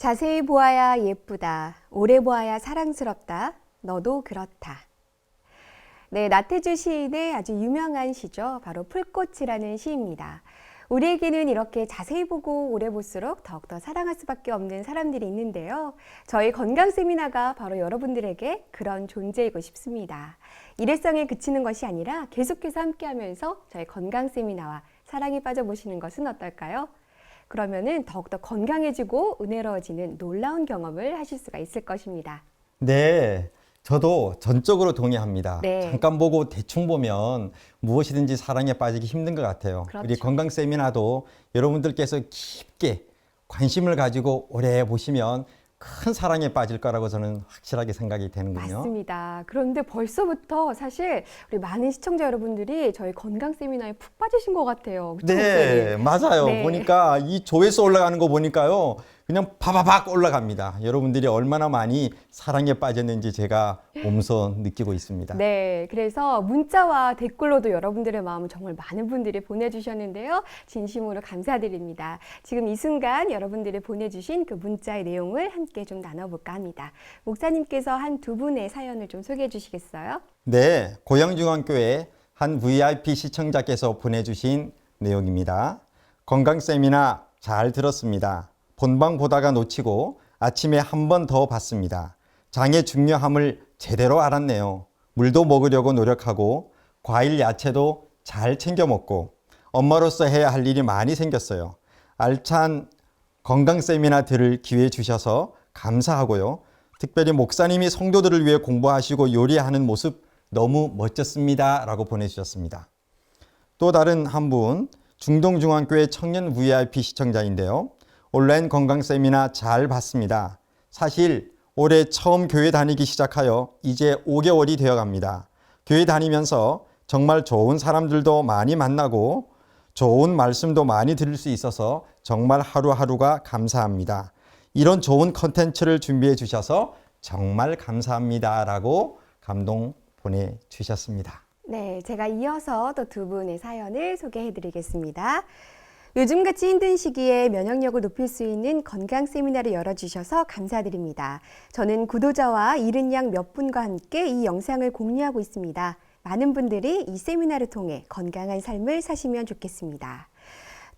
자세히 보아야 예쁘다. 오래 보아야 사랑스럽다. 너도 그렇다. 네, 나태주 시인의 아주 유명한 시죠. 바로 풀꽃이라는 시입니다. 우리에게는 이렇게 자세히 보고 오래 볼수록 더욱더 사랑할 수밖에 없는 사람들이 있는데요. 저희 건강 세미나가 바로 여러분들에게 그런 존재이고 싶습니다. 일회성에 그치는 것이 아니라 계속해서 함께하면서 저희 건강 세미나와 사랑에 빠져보시는 것은 어떨까요? 그러면은 더욱더 건강해지고 은혜로워지는 놀라운 경험을 하실 수가 있을 것입니다. 네, 저도 전적으로 동의합니다. 네. 잠깐 보고 대충 보면 무엇이든지 사랑에 빠지기 힘든 것 같아요. 그렇죠. 우리 건강 세미나도 여러분들께서 깊게 관심을 가지고 오래 보시면 큰 사랑에 빠질 거라고 저는 확실하게 생각이 되는군요. 맞습니다. 그런데 벌써부터 사실 우리 많은 시청자 여러분들이 저희 건강 세미나에 푹 빠지신 것 같아요. 그쵸, 네, 목사님? 맞아요. 네. 보니까 이 조회수 올라가는 거 보니까요. 그냥 바바박 올라갑니다. 여러분들이 얼마나 많이 사랑에 빠졌는지 제가 몸소 느끼고 있습니다. 네, 그래서 문자와 댓글로도 여러분들의 마음을 정말 많은 분들이 보내주셨는데요. 진심으로 감사드립니다. 지금 이 순간 여러분들이 보내주신 그 문자의 내용을 함께 좀 나눠볼까 합니다. 목사님께서 한 두 분의 사연을 좀 소개해 주시겠어요? 네, 고양중앙교회 한 VIP 시청자께서 보내주신 내용입니다. 건강 세미나 잘 들었습니다. 본방 보다가 놓치고 아침에 한 번 더 봤습니다. 장의 중요함을 제대로 알았네요. 물도 먹으려고 노력하고 과일 야채도 잘 챙겨 먹고 엄마로서 해야 할 일이 많이 생겼어요. 알찬 건강 세미나 들을 기회 주셔서 감사하고요. 특별히 목사님이 성도들을 위해 공부하시고 요리하는 모습 너무 멋졌습니다. 라고 보내주셨습니다. 또 다른 한 분, 중동중앙교회 청년 VIP 시청자인데요. 온라인 건강 세미나 잘 봤습니다. 사실 올해 처음 교회 다니기 시작하여 이제 5개월이 되어 갑니다. 교회 다니면서 정말 좋은 사람들도 많이 만나고 좋은 말씀도 많이 들을 수 있어서 정말 하루하루가 감사합니다. 이런 좋은 컨텐츠를 준비해 주셔서 정말 감사합니다. 라고 감동 보내주셨습니다. 네, 제가 이어서 또 두 분의 사연을 소개해 드리겠습니다. 요즘같이 힘든 시기에 면역력을 높일 수 있는 건강 세미나를 열어주셔서 감사드립니다. 저는 구도자와 이른 양 몇 분과 함께 이 영상을 공유하고 있습니다. 많은 분들이 이 세미나를 통해 건강한 삶을 사시면 좋겠습니다.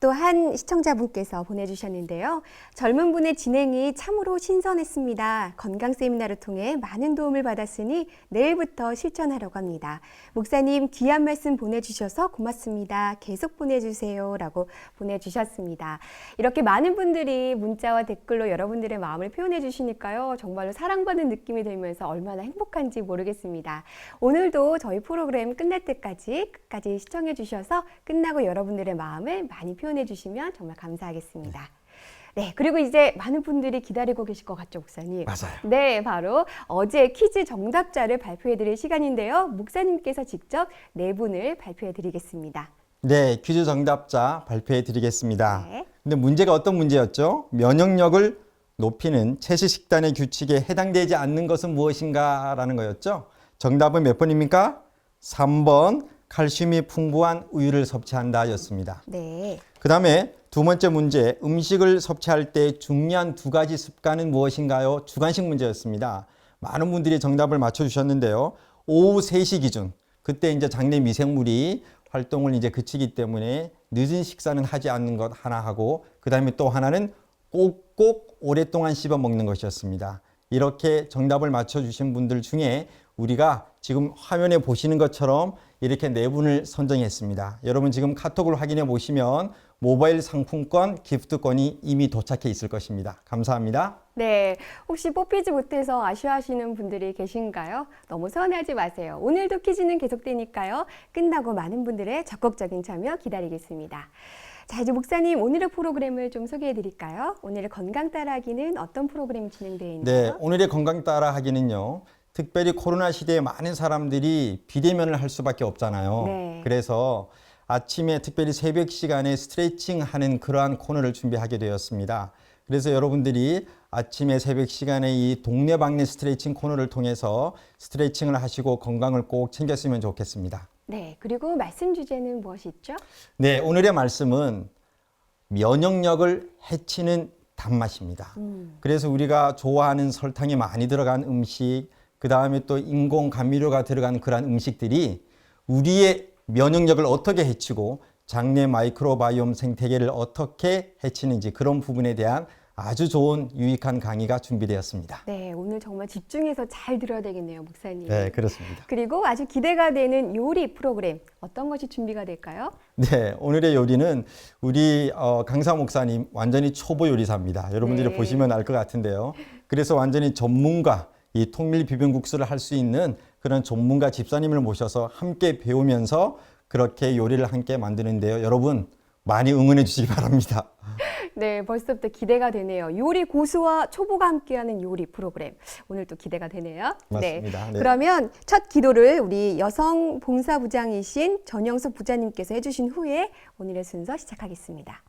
또 한 시청자분께서 보내주셨는데요. 젊은 분의 진행이 참으로 신선했습니다. 건강 세미나를 통해 많은 도움을 받았으니 내일부터 실천하려고 합니다. 목사님 귀한 말씀 보내주셔서 고맙습니다. 계속 보내주세요. 라고 보내주셨습니다. 이렇게 많은 분들이 문자와 댓글로 여러분들의 마음을 표현해 주시니까요. 정말로 사랑받는 느낌이 들면서 얼마나 행복한지 모르겠습니다. 오늘도 저희 프로그램 끝날 때까지 끝까지 시청해 주셔서 끝나고 여러분들의 마음을 많이 표현해 주시면 정말 감사하겠습니다. 네, 그리고 이제 많은 분들이 기다리고 계실 것 같죠, 목사님? 맞아요. 네, 바로 어제 퀴즈 정답자를 발표해 드릴 시간인데요. 목사님께서 직접 네 분을 발표해 드리겠습니다. 네, 퀴즈 정답자 발표해 드리겠습니다. 네. 근데 문제가 어떤 문제였죠? 면역력을 높이는 채식 식단의 규칙에 해당되지 않는 것은 무엇인가? 라는 거였죠. 정답은 몇 번입니까? 3번 칼슘이 풍부한 우유를 섭취한다 였습니다. 네. 그 다음에 두 번째 문제, 음식을 섭취할 때 중요한 두 가지 습관은 무엇인가요? 주관식 문제였습니다. 많은 분들이 정답을 맞춰주셨는데요. 오후 3시 기준, 그때 이제 장내 미생물이 활동을 이제 그치기 때문에 늦은 식사는 하지 않는 것 하나 하고, 그 다음에 또 하나는 꼭꼭 오랫동안 씹어 먹는 것이었습니다. 이렇게 정답을 맞춰주신 분들 중에 우리가 지금 화면에 보시는 것처럼 이렇게 네 분을 선정했습니다. 여러분 지금 카톡을 확인해 보시면 모바일 상품권, 기프트권이 이미 도착해 있을 것입니다. 감사합니다. 네, 혹시 뽑히지 못해서 아쉬워하시는 분들이 계신가요? 너무 서운해하지 마세요. 오늘도 퀴즈는 계속되니까요. 끝나고 많은 분들의 적극적인 참여 기다리겠습니다. 자, 이제 목사님 오늘의 프로그램을 좀 소개해 드릴까요? 오늘의 건강 따라하기는 어떤 프로그램이 진행되어 있나요? 네, 오늘의 건강 따라 하기는요. 특별히 코로나 시대에 많은 사람들이 비대면을 할 수밖에 없잖아요. 네. 그래서 아침에 특별히 새벽 시간에 스트레칭 하는 그러한 코너를 준비하게 되었습니다. 그래서 여러분들이 아침에 새벽 시간에 이 동네방네 스트레칭 코너를 통해서 스트레칭을 하시고 건강을 꼭 챙겼으면 좋겠습니다. 네, 그리고 말씀 주제는 무엇이 있죠? 네, 오늘의 말씀은 면역력을 해치는 단맛입니다. 그래서 우리가 좋아하는 설탕이 많이 들어간 음식, 그 다음에 또 인공 감미료가 들어간 그러한 음식들이 우리의 면역력을 어떻게 해치고 장내 마이크로바이옴 생태계를 어떻게 해치는지 그런 부분에 대한 아주 좋은 유익한 강의가 준비되었습니다. 네, 오늘 정말 집중해서 잘 들어야 되겠네요, 목사님. 네, 그렇습니다. 그리고 아주 기대가 되는 요리 프로그램 어떤 것이 준비가 될까요? 네, 오늘의 요리는 우리 강사 목사님 완전히 초보 요리사입니다. 여러분들이 네. 보시면 알 것 같은데요. 그래서 완전히 전문가, 이 통밀 비빔국수를 할 수 있는 그런 전문가 집사님을 모셔서 함께 배우면서 그렇게 요리를 함께 만드는데요. 여러분 많이 응원해 주시기 바랍니다. 네, 벌써부터 기대가 되네요. 요리 고수와 초보가 함께하는 요리 프로그램. 오늘 또 기대가 되네요. 맞습니다. 네. 네. 그러면 첫 기도를 우리 여성 봉사부장이신 전영숙 부장님께서 해주신 후에 오늘의 순서 시작하겠습니다.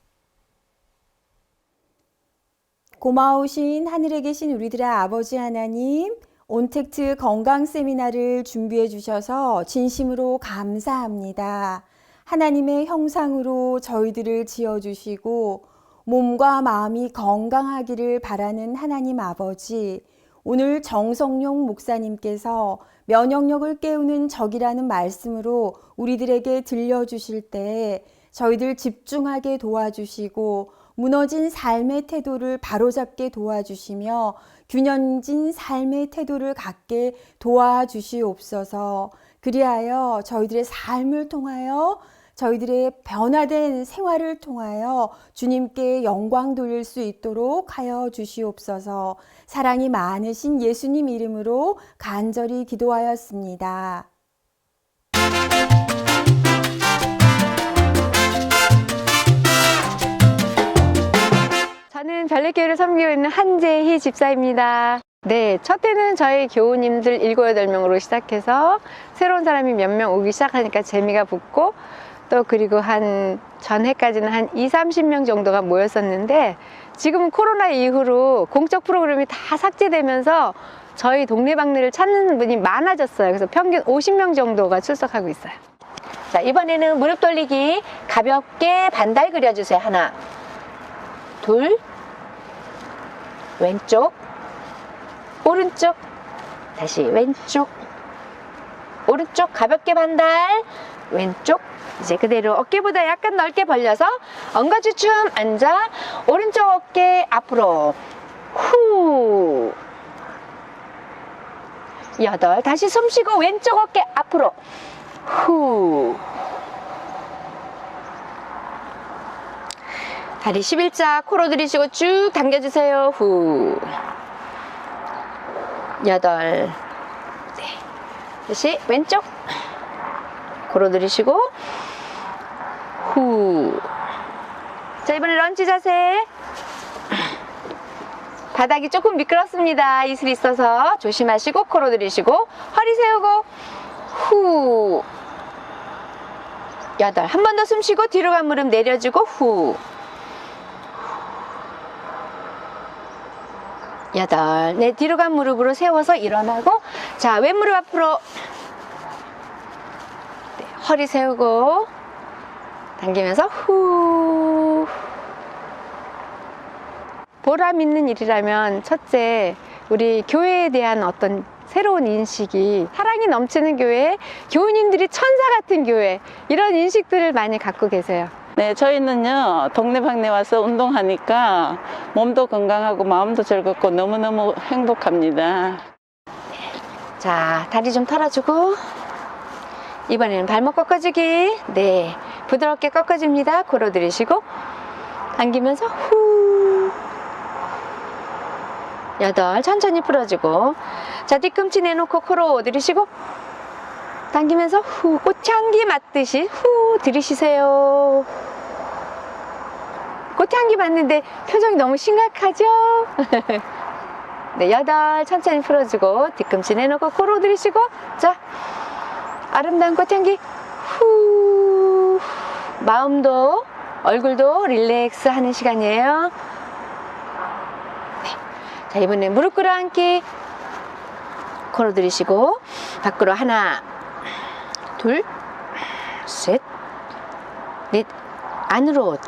고마우신 하늘에 계신 우리들의 아버지 하나님, 온택트 건강 세미나를 준비해 주셔서 진심으로 감사합니다. 하나님의 형상으로 저희들을 지어주시고 몸과 마음이 건강하기를 바라는 하나님 아버지, 오늘 정성용 목사님께서 면역력을 깨우는 적이라는 말씀으로 우리들에게 들려주실 때 저희들 집중하게 도와주시고 무너진 삶의 태도를 바로잡게 도와주시며 균형진 삶의 태도를 갖게 도와주시옵소서. 그리하여 저희들의 삶을 통하여 저희들의 변화된 생활을 통하여 주님께 영광 돌릴 수 있도록 하여 주시옵소서. 사랑이 많으신 예수님 이름으로 간절히 기도하였습니다. 저는 별내교회를 섬기고 있는 한재희 집사입니다. 네, 첫 해는 저희 교우님들 7, 8명으로 시작해서 새로운 사람이 몇 명 오기 시작하니까 재미가 붙고 또 그리고 전해까지는 한 20, 30명 정도가 모였었는데 지금 코로나 이후로 공적 프로그램이 다 삭제되면서 저희 동네방네를 찾는 분이 많아졌어요. 그래서 평균 50명 정도가 출석하고 있어요. 자, 이번에는 무릎 돌리기 가볍게 반달 그려주세요. 하나, 둘, 왼쪽, 오른쪽, 다시 왼쪽, 오른쪽 가볍게 반달, 왼쪽. 이제 그대로 어깨보다 약간 넓게 벌려서 엉거주춤 앉아 오른쪽 어깨 앞으로 후 8 다시 숨 쉬고 왼쪽 어깨 앞으로 후 다리 11자 코로 들이쉬고 쭉 당겨주세요. 후 8 네. 다시 왼쪽 코로 들이쉬고 후. 자, 이번에 런치 자세. 바닥이 조금 미끄럽습니다. 이슬이 있어서 조심하시고 코로 들이쉬고 허리 세우고 후. 8 한 번 더 숨 쉬고 뒤로 간 무릎 내려주고 후. 8 네, 뒤로 간 무릎으로 세워서 일어나고 자, 왼무릎 앞으로 네, 허리 세우고 당기면서 후. 보람 있는 일이라면 첫째, 우리 교회에 대한 어떤 새로운 인식이 사랑이 넘치는 교회, 교우님들이 천사 같은 교회, 이런 인식들을 많이 갖고 계세요. 네, 저희는요 동네방네 와서 운동하니까 몸도 건강하고 마음도 즐겁고 너무너무 행복합니다. 자, 다리 좀 털어주고 이번에는 발목 꺾어주기. 네, 부드럽게 꺾어줍니다. 코로 들이쉬고 당기면서 후. 8 천천히 풀어주고 자, 뒤꿈치 내놓고 코로 들이쉬고 당기면서 후. 꽃향기 맞듯이 후 들이쉬세요. 꽃향기 맞는데 표정이 너무 심각하죠? 네, 8 천천히 풀어주고 뒤꿈치 내놓고 코로 들이쉬고 자, 아름다운 꽃향기 후. 마음도 얼굴도 릴렉스 하는 시간이에요. 네. 자, 이번엔 무릎 꿇어 앉기 코로 들이쉬고 밖으로 하나 둘 셋 넷 안으로 5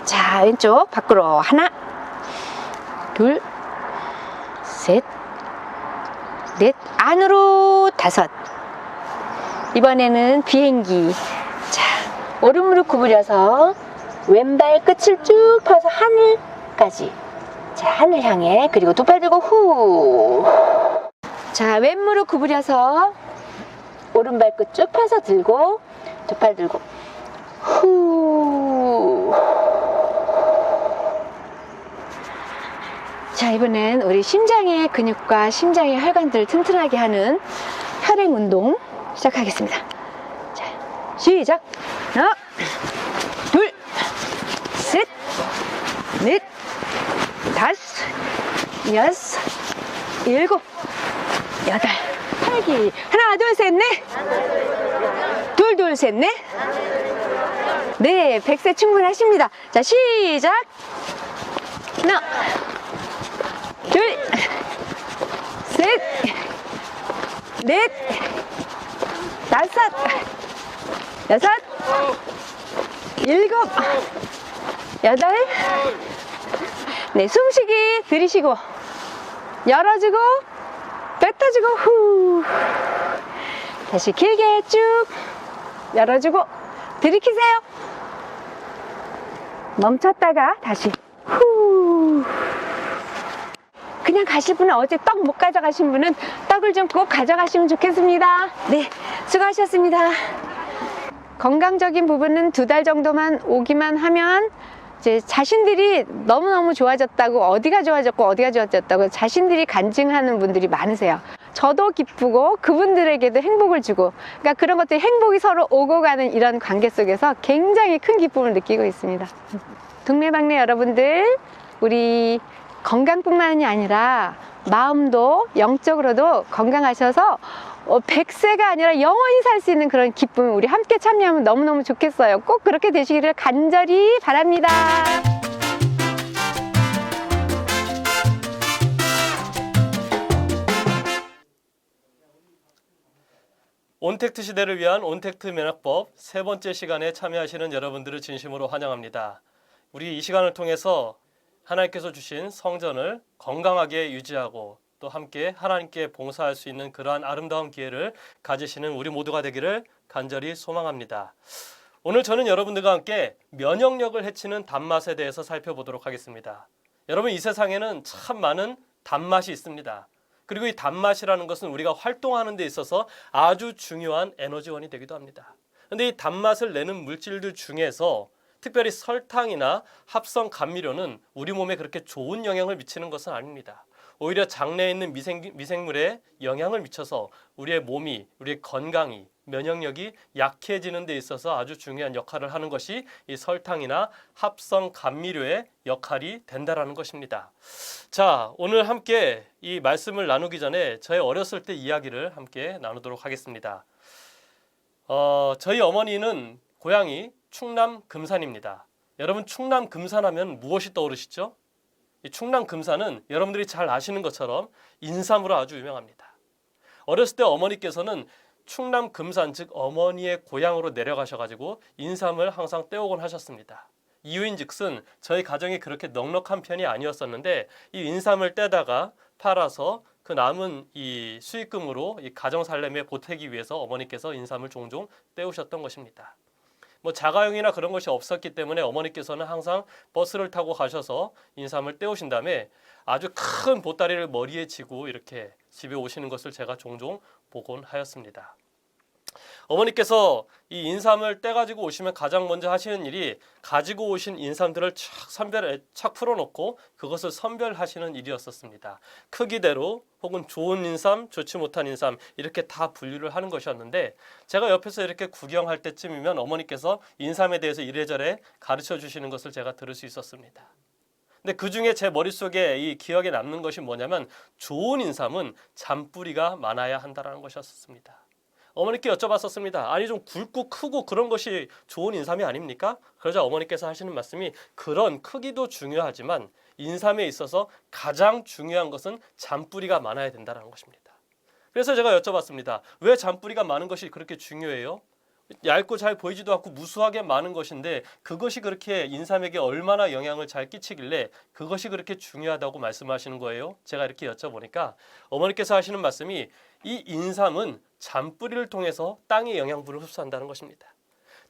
자, 왼쪽 밖으로 하나 둘, 셋, 넷, 안으로 5. 이번에는 비행기. 자, 오른 무릎 구부려서 왼발 끝을 쭉 펴서 하늘까지. 자, 하늘 향해. 그리고 두 팔 들고 후. 자, 왼 무릎 구부려서 오른발 끝 쭉 펴서 들고 두 팔 들고 후. 자, 이번엔 우리 심장의 근육과 심장의 혈관들을 튼튼하게 하는 혈행 운동 시작하겠습니다. 자, 시작. 하나, 둘, 셋, 넷, 5, 6, 7, 8, 8기. 하나, 둘, 셋, 넷. 둘, 둘, 셋, 넷. 네, 100세 충분하십니다. 자, 시작. 하나, 둘, 셋, 넷, 5, 6, 7, 8. 네, 숨쉬기 들이쉬고 열어주고 뱉어주고 후. 다시 길게 쭉 열어주고 들이키세요. 멈췄다가 다시 후. 그냥 가실 분은 어제 떡 못 가져가신 분은 떡을 좀 꼭 가져가시면 좋겠습니다. 네, 수고하셨습니다. 건강적인 부분은 2달 정도만 오기만 하면 이제 자신들이 너무너무 좋아졌다고, 어디가 좋아졌다고 자신들이 간증하는 분들이 많으세요. 저도 기쁘고 그분들에게도 행복을 주고, 그러니까 그런 것들이 행복이 서로 오고 가는 이런 관계 속에서 굉장히 큰 기쁨을 느끼고 있습니다. 동네방네 여러분들, 우리 건강뿐만이 아니라 마음도 영적으로도 건강하셔서 100세가 아니라 영원히 살 수 있는 그런 기쁨을 우리 함께 참여하면 너무너무 좋겠어요. 꼭 그렇게 되시기를 간절히 바랍니다. 온택트 시대를 위한 온택트 면역법 3번째 시간에 참여하시는 여러분들을 진심으로 환영합니다. 우리 이 시간을 통해서 하나님께서 주신 성전을 건강하게 유지하고 또 함께 하나님께 봉사할 수 있는 그러한 아름다운 기회를 가지시는 우리 모두가 되기를 간절히 소망합니다. 오늘 저는 여러분들과 함께 면역력을 해치는 단맛에 대해서 살펴보도록 하겠습니다. 여러분, 이 세상에는 참 많은 단맛이 있습니다. 그리고 이 단맛이라는 것은 우리가 활동하는 데 있어서 아주 중요한 에너지원이 되기도 합니다. 그런데 이 단맛을 내는 물질들 중에서 특별히 설탕이나 합성 감미료는 우리 몸에 그렇게 좋은 영향을 미치는 것은 아닙니다. 오히려 장내에 있는 미생물에 영향을 미쳐서 우리의 몸이, 우리의 건강이, 면역력이 약해지는 데 있어서 아주 중요한 역할을 하는 것이 이 설탕이나 합성 감미료의 역할이 된다라는 것입니다. 자, 오늘 함께 이 말씀을 나누기 전에 저의 어렸을 때 이야기를 함께 나누도록 하겠습니다. 저희 어머니는 고향이 충남 금산입니다. 여러분, 충남 금산하면 무엇이 떠오르시죠? 이 충남 금산은 여러분들이 잘 아시는 것처럼 인삼으로 아주 유명합니다. 어렸을 때 어머니께서는 충남 금산, 즉 어머니의 고향으로 내려가셔가지고 인삼을 항상 떼오곤 하셨습니다. 이유인즉슨 저희 가정이 그렇게 넉넉한 편이 아니었었는데 이 인삼을 떼다가 팔아서 그 남은 이 수익금으로 이 가정 살림에 보태기 위해서 어머니께서 인삼을 종종 떼우셨던 것입니다. 뭐 자가용이나 그런 것이 없었기 때문에 어머니께서는 항상 버스를 타고 가셔서 인삼을 떼오신 다음에 아주 큰 보따리를 머리에 지고 이렇게 집에 오시는 것을 제가 종종 보곤 하였습니다. 어머니께서 이 인삼을 떼가지고 오시면 가장 먼저 하시는 일이 가지고 오신 인삼들을 착 풀어놓고 그것을 선별하시는 일이었었습니다. 크기대로 혹은 좋은 인삼, 좋지 못한 인삼 이렇게 다 분류를 하는 것이었는데 제가 옆에서 이렇게 구경할 때쯤이면 어머니께서 인삼에 대해서 이래저래 가르쳐 주시는 것을 제가 들을 수 있었습니다. 근데 그 중에 제 머릿속에 이 기억에 남는 것이 뭐냐면 좋은 인삼은 잔뿌리가 많아야 한다는 것이었습니다. 어머니께 여쭤봤었습니다. 아니 좀 굵고 크고 그런 것이 좋은 인삼이 아닙니까? 그러자 어머니께서 하시는 말씀이 그런 크기도 중요하지만 인삼에 있어서 가장 중요한 것은 잔뿌리가 많아야 된다는 것입니다. 그래서 제가 여쭤봤습니다. 왜 잔뿌리가 많은 것이 그렇게 중요해요? 얇고 잘 보이지도 않고 무수하게 많은 것인데 그것이 그렇게 인삼에게 얼마나 영향을 잘 끼치길래 그것이 그렇게 중요하다고 말씀하시는 거예요? 제가 이렇게 여쭤보니까 어머니께서 하시는 말씀이 이 인삼은 잔뿌리를 통해서 땅의 영양분을 흡수한다는 것입니다.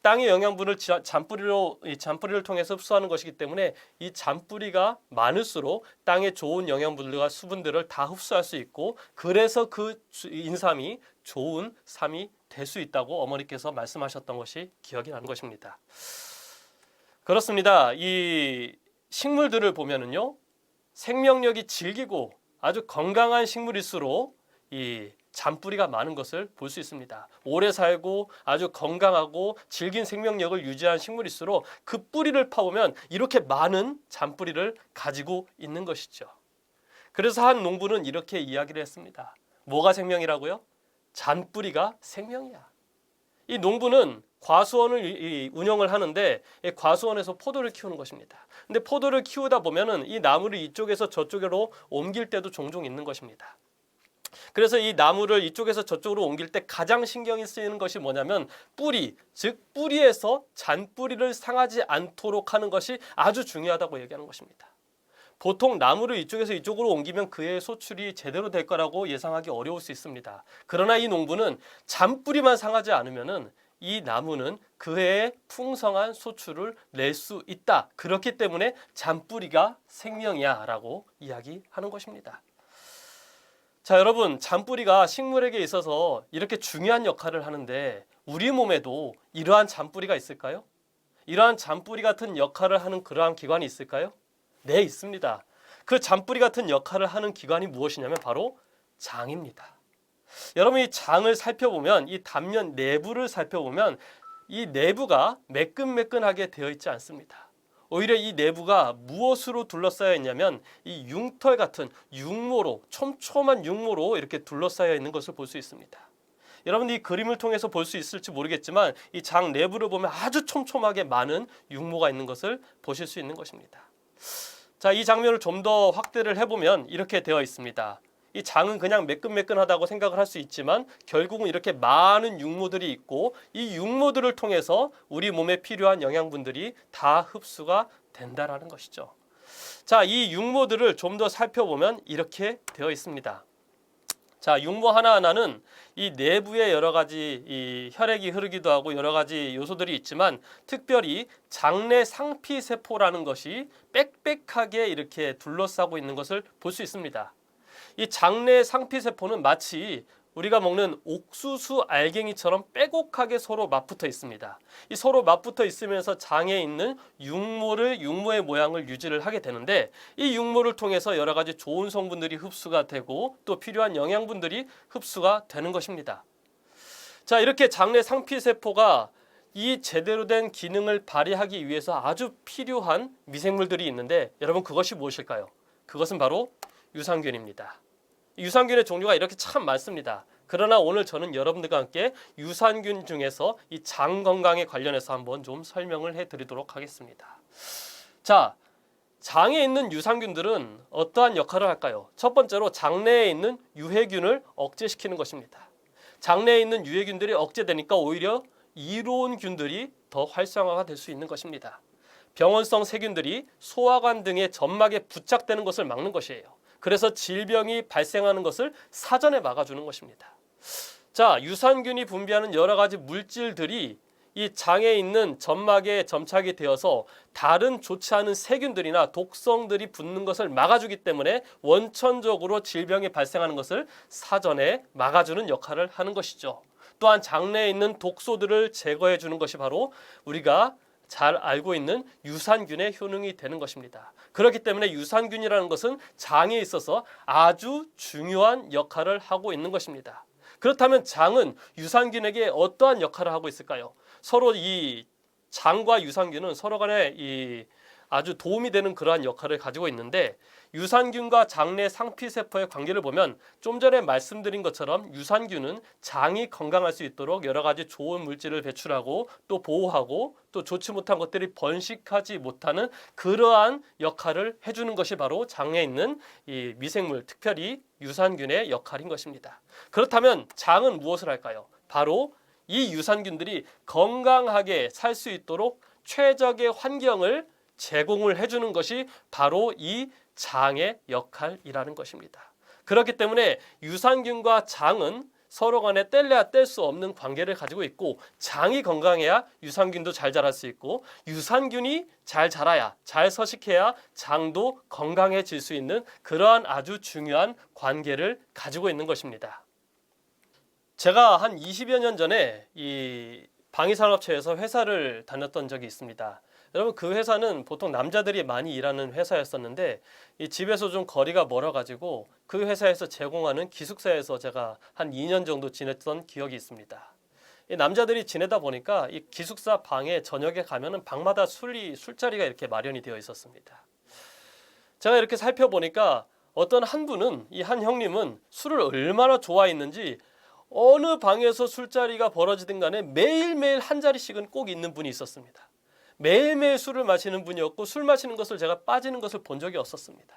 땅의 영양분을 잔뿌리를 통해서 흡수하는 것이기 때문에 이 잔뿌리가 많을수록 땅의 좋은 영양분들과 수분들을 다 흡수할 수 있고 그래서 그 인삼이 좋은 삶이 될 수 있다고 어머니께서 말씀하셨던 것이 기억이 나는 것입니다. 그렇습니다. 이 식물들을 보면은요, 생명력이 질기고 아주 건강한 식물일수록 이 잔뿌리가 많은 것을 볼 수 있습니다. 오래 살고 아주 건강하고 질긴 생명력을 유지한 식물일수록 그 뿌리를 파보면 이렇게 많은 잔뿌리를 가지고 있는 것이죠. 그래서 한 농부는 이렇게 이야기를 했습니다. 뭐가 생명이라고요? 잔뿌리가 생명이야. 이 농부는 과수원을 운영을 하는데 이 과수원에서 포도를 키우는 것입니다. 근데 포도를 키우다 보면은 이 나무를 이쪽에서 저쪽으로 옮길 때도 종종 있는 것입니다. 그래서 이 나무를 이쪽에서 저쪽으로 옮길 때 가장 신경이 쓰이는 것이 뭐냐면 뿌리, 즉 뿌리에서 잔뿌리를 상하지 않도록 하는 것이 아주 중요하다고 얘기하는 것입니다. 보통 나무를 이쪽에서 이쪽으로 옮기면 그의 소출이 제대로 될 거라고 예상하기 어려울 수 있습니다. 그러나 이 농부는 잔뿌리만 상하지 않으면은 이 나무는 그의 풍성한 소출을 낼 수 있다. 그렇기 때문에 잔뿌리가 생명이야 라고 이야기하는 것입니다. 자, 여러분, 잔뿌리가 식물에게 있어서 이렇게 중요한 역할을 하는데 우리 몸에도 이러한 잔뿌리가 있을까요? 이러한 잔뿌리 같은 역할을 하는 그러한 기관이 있을까요? 네, 있습니다. 그 잔뿌리 같은 역할을 하는 기관이 무엇이냐면 바로 장입니다. 여러분, 이 장을 살펴보면 이 단면 내부를 살펴보면 이 내부가 매끈매끈하게 되어 있지 않습니다. 오히려 이 내부가 무엇으로 둘러싸여 있냐면 이 융털 같은 육모로, 촘촘한 육모로 이렇게 둘러싸여 있는 것을 볼 수 있습니다. 여러분, 이 그림을 통해서 볼 수 있을지 모르겠지만 이 장 내부를 보면 아주 촘촘하게 많은 육모가 있는 것을 보실 수 있는 것입니다. 자, 이 장면을 좀 더 확대를 해보면 이렇게 되어 있습니다. 이 장은 그냥 매끈매끈하다고 생각을 할 수 있지만 결국은 이렇게 많은 육모들이 있고 이 육모들을 통해서 우리 몸에 필요한 영양분들이 다 흡수가 된다라는 것이죠. 자, 이 육모들을 좀 더 살펴보면 이렇게 되어 있습니다. 자, 육모 하나하나는 이 내부에 여러 가지 이 혈액이 흐르기도 하고 여러 가지 요소들이 있지만 특별히 장내 상피세포라는 것이 빽빽하게 이렇게 둘러싸고 있는 것을 볼 수 있습니다. 이 장내 상피세포는 마치 우리가 먹는 옥수수 알갱이처럼 빼곡하게 서로 맞붙어 있습니다. 이 서로 맞붙어 있으면서 장에 있는 육모의 모양을 유지를 하게 되는데 이 육모를 통해서 여러 가지 좋은 성분들이 흡수가 되고 또 필요한 영양분들이 흡수가 되는 것입니다. 자, 이렇게 장내 상피세포가 이 제대로 된 기능을 발휘하기 위해서 아주 필요한 미생물들이 있는데 여러분, 그것이 무엇일까요? 그것은 바로 유산균입니다. 유산균의 종류가 이렇게 참 많습니다. 그러나 오늘 저는 여러분들과 함께 유산균 중에서 이 장 건강에 관련해서 한번 좀 설명을 해드리도록 하겠습니다. 자, 장에 있는 유산균들은 어떠한 역할을 할까요? 첫 번째로 장내에 있는 유해균을 억제시키는 것입니다. 장내에 있는 유해균들이 억제되니까 오히려 이로운 균들이 더 활성화가 될 수 있는 것입니다. 병원성 세균들이 소화관 등의 점막에 부착되는 것을 막는 것이에요. 그래서 질병이 발생하는 것을 사전에 막아주는 것입니다. 자, 유산균이 분비하는 여러 가지 물질들이 이 장에 있는 점막에 점착이 되어서 다른 좋지 않은 세균들이나 독성들이 붙는 것을 막아주기 때문에 원천적으로 질병이 발생하는 것을 사전에 막아주는 역할을 하는 것이죠. 또한 장내에 있는 독소들을 제거해 주는 것이 바로 우리가 잘 알고 있는 유산균의 효능이 되는 것입니다. 그렇기 때문에 유산균이라는 것은 장에 있어서 아주 중요한 역할을 하고 있는 것입니다. 그렇다면 장은 유산균에게 어떠한 역할을 하고 있을까요? 서로 이 장과 유산균은 서로 간에 이 아주 도움이 되는 그러한 역할을 가지고 있는데 유산균과 장내 상피세포의 관계를 보면 좀 전에 말씀드린 것처럼 유산균은 장이 건강할 수 있도록 여러 가지 좋은 물질을 배출하고 또 보호하고 또 좋지 못한 것들이 번식하지 못하는 그러한 역할을 해주는 것이 바로 장에 있는 이 미생물, 특별히 유산균의 역할인 것입니다. 그렇다면 장은 무엇을 할까요? 바로 이 유산균들이 건강하게 살 수 있도록 최적의 환경을 제공을 해주는 것이 바로 이 장의 역할이라는 것입니다. 그렇기 때문에 유산균과 장은 서로 간에 뗄래야 뗄 수 없는 관계를 가지고 있고, 장이 건강해야 유산균도 잘 자랄 수 있고, 유산균이 잘 자라야, 잘 서식해야 장도 건강해질 수 있는 그러한 아주 중요한 관계를 가지고 있는 것입니다. 제가 한 20여 년 전에 이 방위산업체에서 회사를 다녔던 적이 있습니다. 여러분, 그 회사는 보통 남자들이 많이 일하는 회사였었는데, 이 집에서 좀 거리가 멀어가지고 그 회사에서 제공하는 기숙사에서 제가 한 2년 정도 지냈던 기억이 있습니다. 이 남자들이 지내다 보니까 이 기숙사 방에 저녁에 가면은 방마다 술자리가 이렇게 마련이 되어 있었습니다. 제가 이렇게 살펴보니까 어떤 한 분은, 이 한 형님은 술을 얼마나 좋아했는지 어느 방에서 술자리가 벌어지든 간에 매일매일 한 자리씩은 꼭 있는 분이 있었습니다. 매일매일 술을 마시는 분이었고, 술 마시는 것을 제가 빠지는 것을 본 적이 없었습니다.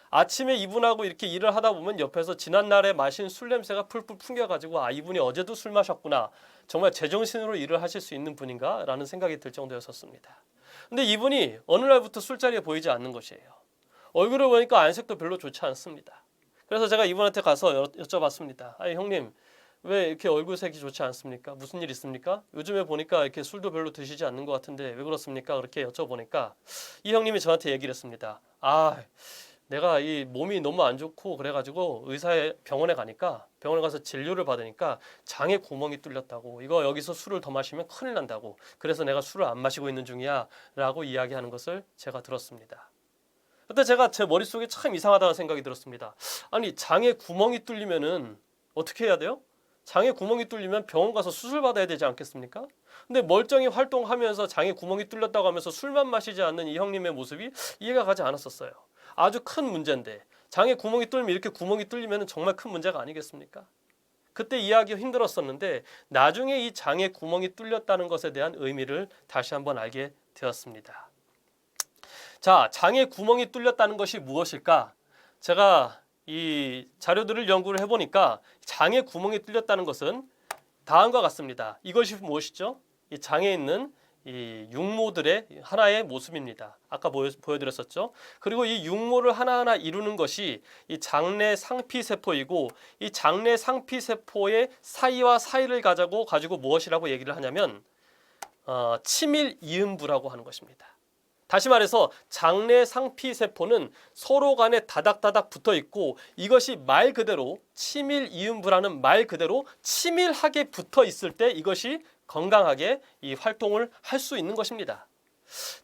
아침에 이분하고 이렇게 일을 하다 보면 옆에서 지난날에 마신 술 냄새가 풀풀 풍겨가지고, 아, 이분이 어제도 술 마셨구나, 정말 제정신으로 일을 하실 수 있는 분인가 라는 생각이 들 정도였었습니다. 근데 이분이 어느 날부터 술자리에 보이지 않는 것이에요. 얼굴을 보니까 안색도 별로 좋지 않습니다. 그래서 제가 이분한테 가서 여쭤봤습니다. 아니, 형님, 왜 이렇게 얼굴색이 좋지 않습니까? 무슨 일 있습니까? 요즘에 보니까 이렇게 술도 별로 드시지 않는 것 같은데 왜 그렇습니까? 그렇게 여쭤보니까 이 형님이 저한테 얘기를 했습니다. 아, 내가 이 몸이 너무 안 좋고 그래가지고 병원에 가서 진료를 받으니까 장에 구멍이 뚫렸다고, 이거 여기서 술을 더 마시면 큰일 난다고, 그래서 내가 술을 안 마시고 있는 중이야 라고 이야기하는 것을 제가 들었습니다. 그때 제가 제 머릿속에 참 이상하다는 생각이 들었습니다. 아니, 장에 구멍이 뚫리면은 어떻게 해야 돼요? 장에 구멍이 뚫리면 병원 가서 수술 받아야 되지 않겠습니까? 근데 멀쩡히 활동하면서 장에 구멍이 뚫렸다고 하면서 술만 마시지 않는 이 형님의 모습이 이해가 가지 않았었어요. 아주 큰 문제인데, 장에 구멍이 뚫리면, 이렇게 구멍이 뚫리면 정말 큰 문제가 아니겠습니까? 그때 이해하기가 힘들었었는데, 나중에 이 장에 구멍이 뚫렸다는 것에 대한 의미를 다시 한번 알게 되었습니다. 자, 장에 구멍이 뚫렸다는 것이 무엇일까? 제가 이 자료들을 연구를 해보니까 장에 구멍이 뚫렸다는 것은 다음과 같습니다. 이것이 무엇이죠? 이 장에 있는 이 육모들의 하나의 모습입니다. 아까 보여드렸었죠. 그리고 이 육모를 하나하나 이루는 것이 이 장내 상피세포이고, 이 장내 상피세포의 사이와 사이를 가지고 무엇이라고 얘기를 하냐면 치밀이음부라고 하는 것입니다. 다시 말해서 장내 상피세포는 서로 간에 다닥다닥 붙어 있고, 이것이 말 그대로 치밀이음부라는 말 그대로 치밀하게 붙어 있을 때 이것이 건강하게 이 활동을 할 수 있는 것입니다.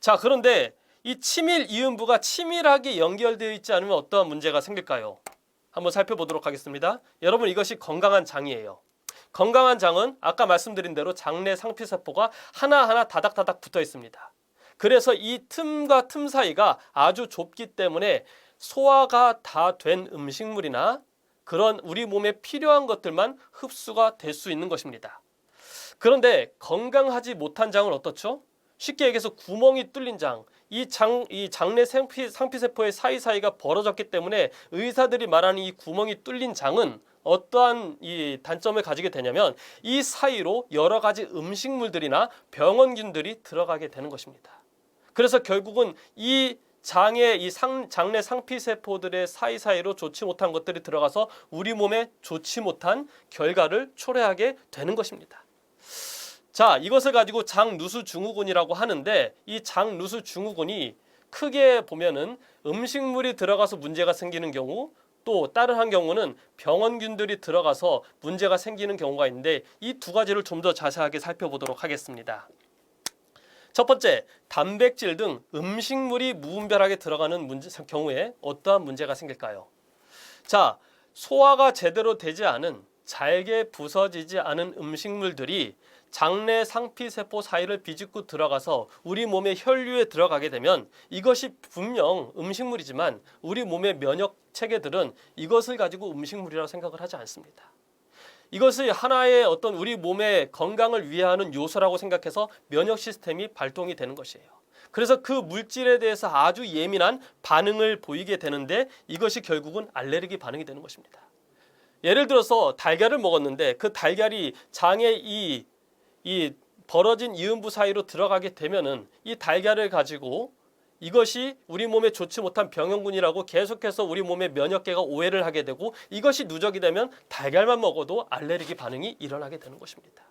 자, 그런데 이 치밀이음부가 치밀하게 연결되어 있지 않으면 어떠한 문제가 생길까요? 한번 살펴보도록 하겠습니다. 여러분, 이것이 건강한 장이에요. 건강한 장은 아까 말씀드린 대로 장내 상피세포가 하나하나 다닥다닥 붙어 있습니다. 그래서 이 틈과 틈 사이가 아주 좁기 때문에 소화가 다 된 음식물이나 그런 우리 몸에 필요한 것들만 흡수가 될 수 있는 것입니다. 그런데 건강하지 못한 장은 어떻죠? 쉽게 얘기해서 구멍이 뚫린 장, 이 장내 상피세포의 사이사이가 벌어졌기 때문에 의사들이 말하는 이 구멍이 뚫린 장은 어떠한 이 단점을 가지게 되냐면, 이 사이로 여러 가지 음식물들이나 병원균들이 들어가게 되는 것입니다. 그래서 결국은 이 장의 장내 상피세포들의 사이사이로 좋지 못한 것들이 들어가서 우리 몸에 좋지 못한 결과를 초래하게 되는 것입니다. 자, 이것을 가지고 장누수증후군이라고 하는데, 이 장누수증후군이 크게 보면은 음식물이 들어가서 문제가 생기는 경우, 또 다른 한 경우는 병원균들이 들어가서 문제가 생기는 경우가 있는데, 이 두 가지를 좀 더 자세하게 살펴보도록 하겠습니다. 첫 번째, 단백질 등 음식물이 무분별하게 들어가는 경우에 어떠한 문제가 생길까요? 자, 소화가 제대로 되지 않은, 잘게 부서지지 않은 음식물들이 장내 상피세포 사이를 비집고 들어가서 우리 몸의 혈류에 들어가게 되면, 이것이 분명 음식물이지만 우리 몸의 면역 체계들은 이것을 가지고 음식물이라고 생각을 하지 않습니다. 이것이 하나의 어떤 우리 몸의 건강을 위하는 요소라고 생각해서 면역 시스템이 발동이 되는 것이에요. 그래서 그 물질에 대해서 아주 예민한 반응을 보이게 되는데, 이것이 결국은 알레르기 반응이 되는 것입니다. 예를 들어서 달걀을 먹었는데 그 달걀이 장에 이 이 벌어진 이음부 사이로 들어가게 되면은 이 달걀을 가지고 이것이 우리 몸에 좋지 못한 병형군이라고 계속해서 우리 몸의 면역계가 오해를 하게 되고 이것이 누적이 되면 달걀만 먹어도 알레르기 반응이 일어나게 되는 것입니다.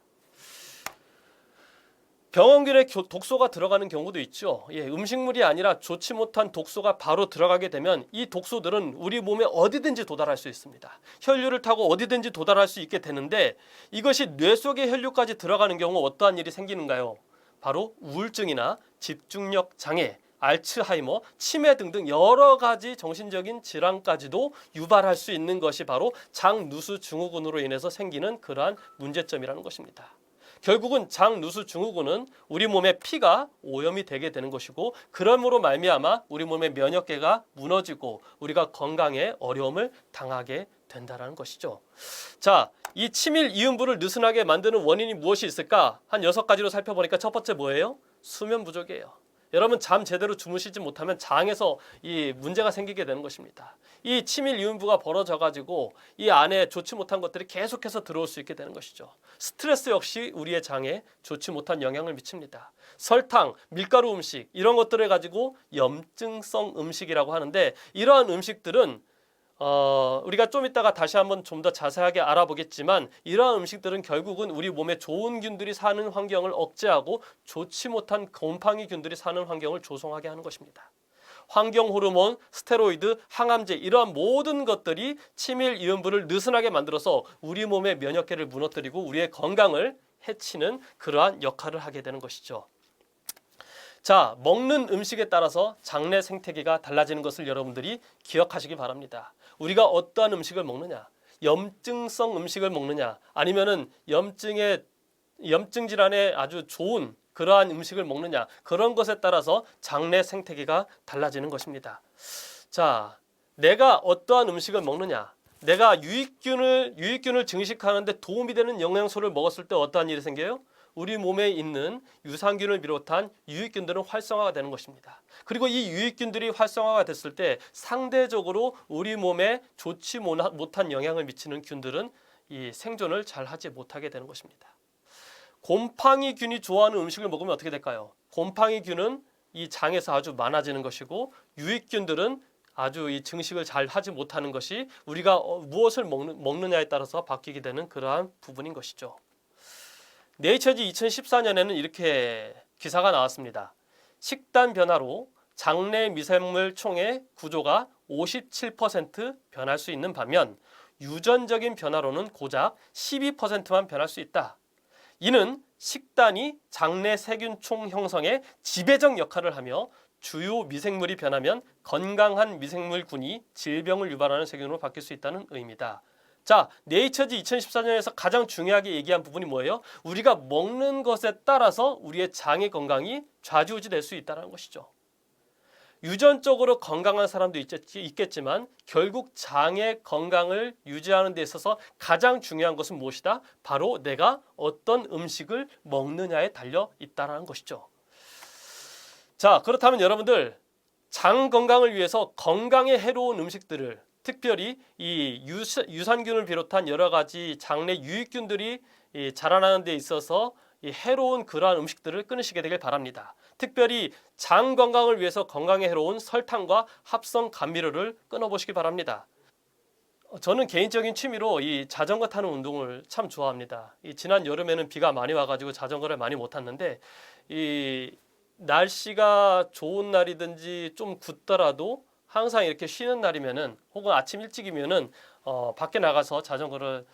병원균에 독소가 들어가는 경우도 있죠. 예, 음식물이 아니라 좋지 못한 독소가 바로 들어가게 되면 이 독소들은 우리 몸에 어디든지 도달할 수 있습니다. 혈류를 타고 어디든지 도달할 수 있게 되는데 이것이 뇌 속의 혈류까지 들어가는 경우 어떠한 일이 생기는가요? 바로 우울증이나 집중력 장애, 알츠하이머, 치매 등등 여러 가지 정신적인 질환까지도 유발할 수 있는 것이 바로 장누수 증후군으로 인해서 생기는 그러한 문제점이라는 것입니다. 결국은 장누수 증후군은 우리 몸의 피가 오염이 되게 되는 것이고 그러므로 말미암아 우리 몸의 면역계가 무너지고 우리가 건강에 어려움을 당하게 된다는 것이죠. 자, 이 치밀 이음부를 느슨하게 만드는 원인이 무엇이 있을까? 한 6가지로 살펴보니까 첫 번째 뭐예요? 수면 부족이에요. 여러분 잠 제대로 주무시지 못하면 장에서 이 문제가 생기게 되는 것입니다. 이 치밀 이음부가 벌어져 가지고 이 안에 좋지 못한 것들이 계속해서 들어올 수 있게 되는 것이죠. 스트레스 역시 우리의 장에 좋지 못한 영향을 미칩니다. 설탕, 밀가루 음식 이런 것들을 가지고 염증성 음식이라고 하는데 이러한 음식들은 우리가 좀 이따가 다시 한번 좀 더 자세하게 알아보겠지만 이러한 음식들은 결국은 우리 몸에 좋은 균들이 사는 환경을 억제하고 좋지 못한 곰팡이 균들이 사는 환경을 조성하게 하는 것입니다. 환경 호르몬, 스테로이드, 항암제 이러한 모든 것들이 치밀 이음부를 느슨하게 만들어서 우리 몸의 면역계를 무너뜨리고 우리의 건강을 해치는 그러한 역할을 하게 되는 것이죠. 자, 먹는 음식에 따라서 장내 생태계가 달라지는 것을 여러분들이 기억하시기 바랍니다. 우리가 어떠한 음식을 먹느냐, 염증성 음식을 먹느냐, 아니면은 염증 질환에 아주 좋은 그러한 음식을 먹느냐, 그런 것에 따라서 장내 생태계가 달라지는 것입니다. 자, 내가 어떠한 음식을 먹느냐, 내가 유익균을 증식하는데 도움이 되는 영양소를 먹었을 때 어떠한 일이 생겨요? 우리 몸에 있는 유산균을 비롯한 유익균들은 활성화가 되는 것입니다. 그리고 이 유익균들이 활성화가 됐을 때 상대적으로 우리 몸에 좋지 못한 영향을 미치는 균들은 이 생존을 잘 하지 못하게 되는 것입니다. 곰팡이균이 좋아하는 음식을 먹으면 어떻게 될까요? 곰팡이균은 이 장에서 아주 많아지는 것이고 유익균들은 아주 이 증식을 잘 하지 못하는 것이 우리가 무엇을 먹느냐에 따라서 바뀌게 되는 그러한 부분인 것이죠. 네이처지 2014년에는 이렇게 기사가 나왔습니다. 식단 변화로 장내 미생물 총의 구조가 57% 변할 수 있는 반면 유전적인 변화로는 고작 12%만 변할 수 있다. 이는 식단이 장내 세균 총 형성에 지배적 역할을 하며 주요 미생물이 변하면 건강한 미생물군이 질병을 유발하는 세균으로 바뀔 수 있다는 의미다. 자, 네이처지 2014년에서 가장 중요하게 얘기한 부분이 뭐예요? 우리가 먹는 것에 따라서 우리의 장의 건강이 좌지우지 될 수 있다는 것이죠. 유전적으로 건강한 사람도 있겠지만 결국 장의 건강을 유지하는 데 있어서 가장 중요한 것은 무엇이다? 바로 내가 어떤 음식을 먹느냐에 달려 있다는 것이죠. 자, 그렇다면 여러분들 장 건강을 위해서 건강에 해로운 음식들을 특별히 이 유산균을 비롯한 여러 가지 장내 유익균들이 자라나는 데 있어서 이 해로운 그러한 음식들을 끊으시게 되길 바랍니다. 특별히 장 건강을 위해서 건강에 해로운 설탕과 합성 감미료를 끊어보시기 바랍니다. 저는 개인적인 취미로 이 자전거 타는 운동을 참 좋아합니다. 지난 여름에는 비가 많이 와가지고 자전거를 많이 못 탔는데 이 날씨가 좋은 날이든지 좀 굳더라도 항상 이렇게 쉬는 날이면은 혹은 아침 일찍이면은 밖에 나가서 자전거를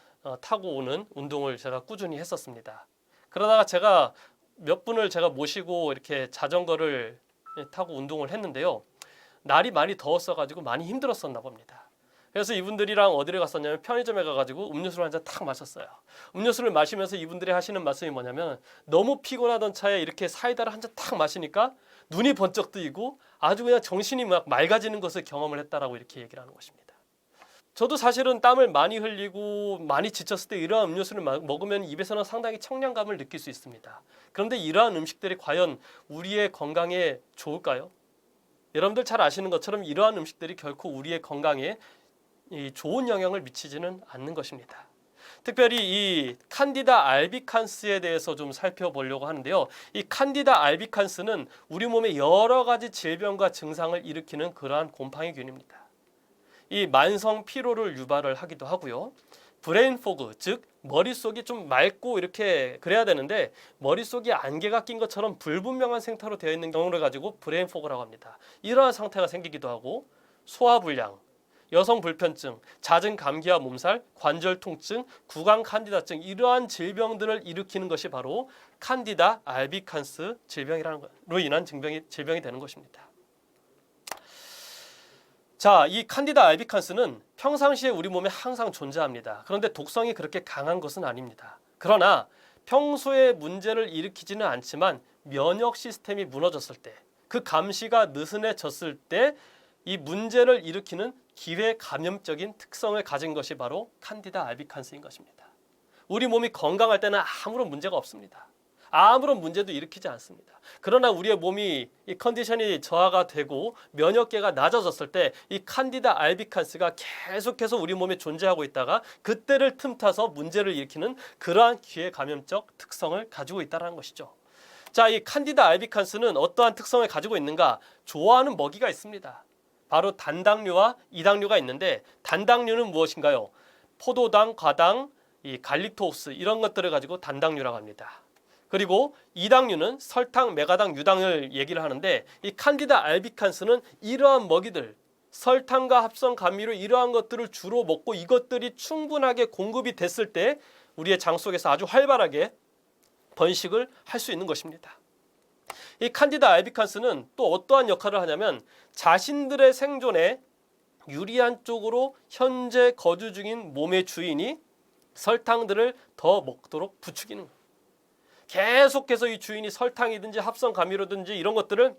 타고 오는 운동을 제가 꾸준히 했었습니다. 그러다가 제가 몇 분을 제가 모시고 이렇게 자전거를 타고 운동을 했는데요. 날이 많이 더웠어가지고 많이 힘들었었나 봅니다. 그래서 이분들이랑 어디를 갔었냐면 편의점에 가가지고 음료수를 한 잔 탁 마셨어요. 음료수를 마시면서 이분들이 하시는 말씀이 뭐냐면 너무 피곤하던 차에 이렇게 사이다를 한 잔 탁 마시니까 눈이 번쩍 뜨이고 아주 그냥 정신이 막 맑아지는 것을 경험을 했다라고 이렇게 얘기를 하는 것입니다. 저도 사실은 땀을 많이 흘리고 많이 지쳤을 때 이러한 음료수를 먹으면 입에서는 상당히 청량감을 느낄 수 있습니다. 그런데 이러한 음식들이 과연 우리의 건강에 좋을까요? 여러분들 잘 아시는 것처럼 이러한 음식들이 결코 우리의 건강에 좋은 영향을 미치지는 않는 것입니다. 특별히 이 칸디다 알비칸스에 대해서 좀 살펴보려고 하는데요. 이 칸디다 알비칸스는 우리 몸에 여러 가지 질병과 증상을 일으키는 그러한 곰팡이균입니다. 이 만성 피로를 유발을 하기도 하고요. 브레인 포그, 즉 머릿속이 좀 맑고 이렇게 그래야 되는데 머릿속에 안개가 낀 것처럼 불분명한 생태로 되어 있는 경우를 가지고 브레인 포그라고 합니다. 이러한 상태가 생기기도 하고 소화불량, 여성 불편증, 잦은 감기와 몸살, 관절 통증, 구강 칸디다증 이러한 질병들을 일으키는 것이 바로 칸디다 알비칸스 질병이라는 것으로 인한 질병이 되는 것입니다. 자, 이 칸디다 알비칸스는 평상시에 우리 몸에 항상 존재합니다. 그런데 독성이 그렇게 강한 것은 아닙니다. 그러나 평소에 문제를 일으키지는 않지만 면역 시스템이 무너졌을 때, 그 감시가 느슨해졌을 때 이 문제를 일으키는 기회 감염적인 특성을 가진 것이 바로 칸디다 알비칸스인 것입니다. 우리 몸이 건강할 때는 아무런 문제가 없습니다. 아무런 문제도 일으키지 않습니다. 그러나 우리의 몸이 이 컨디션이 저하가 되고 면역계가 낮아졌을 때 이 칸디다 알비칸스가 계속해서 우리 몸에 존재하고 있다가 그때를 틈타서 문제를 일으키는 그러한 기회 감염적 특성을 가지고 있다는 것이죠. 자, 이 칸디다 알비칸스는 어떠한 특성을 가지고 있는가? 좋아하는 먹이가 있습니다. 바로 단당류와 이당류가 있는데 단당류는 무엇인가요? 포도당, 과당, 이 갈릭토스 이런 것들을 가지고 단당류라고 합니다. 그리고 이당류는 설탕, 메가당, 유당을 얘기를 하는데 이 칸디다 알비칸스는 이러한 먹이들, 설탕과 합성 감미료 이러한 것들을 주로 먹고 이것들이 충분하게 공급이 됐을 때 우리의 장 속에서 아주 활발하게 번식을 할 수 있는 것입니다. 이 칸디다 알비칸스는 또 어떠한 역할을 하냐면 자신들의 생존에 유리한 쪽으로 현재 거주 중인 몸의 주인이 설탕들을 더 먹도록 부추기는 거예요. 계속해서 이 주인이 설탕이든지 합성 감미료든지 이런 것들을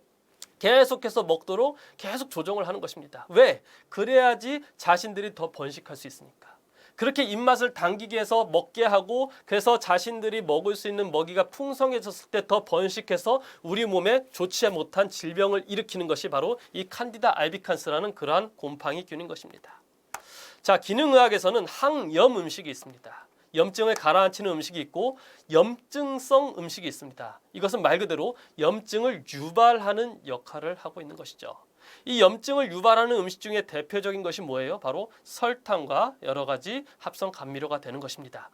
계속해서 먹도록 계속 조정을 하는 것입니다. 왜? 그래야지 자신들이 더 번식할 수 있으니까. 그렇게 입맛을 당기게 해서 먹게 하고 그래서 자신들이 먹을 수 있는 먹이가 풍성해졌을 때 더 번식해서 우리 몸에 좋지 못한 질병을 일으키는 것이 바로 이 칸디다 알비칸스라는 그러한 곰팡이균인 것입니다. 자, 기능의학에서는 항염 음식이 있습니다. 염증을 가라앉히는 음식이 있고 염증성 음식이 있습니다. 이것은 말 그대로 염증을 유발하는 역할을 하고 있는 것이죠. 이 염증을 유발하는 음식 중에 대표적인 것이 뭐예요? 바로 설탕과 여러 가지 합성 감미료가 되는 것입니다.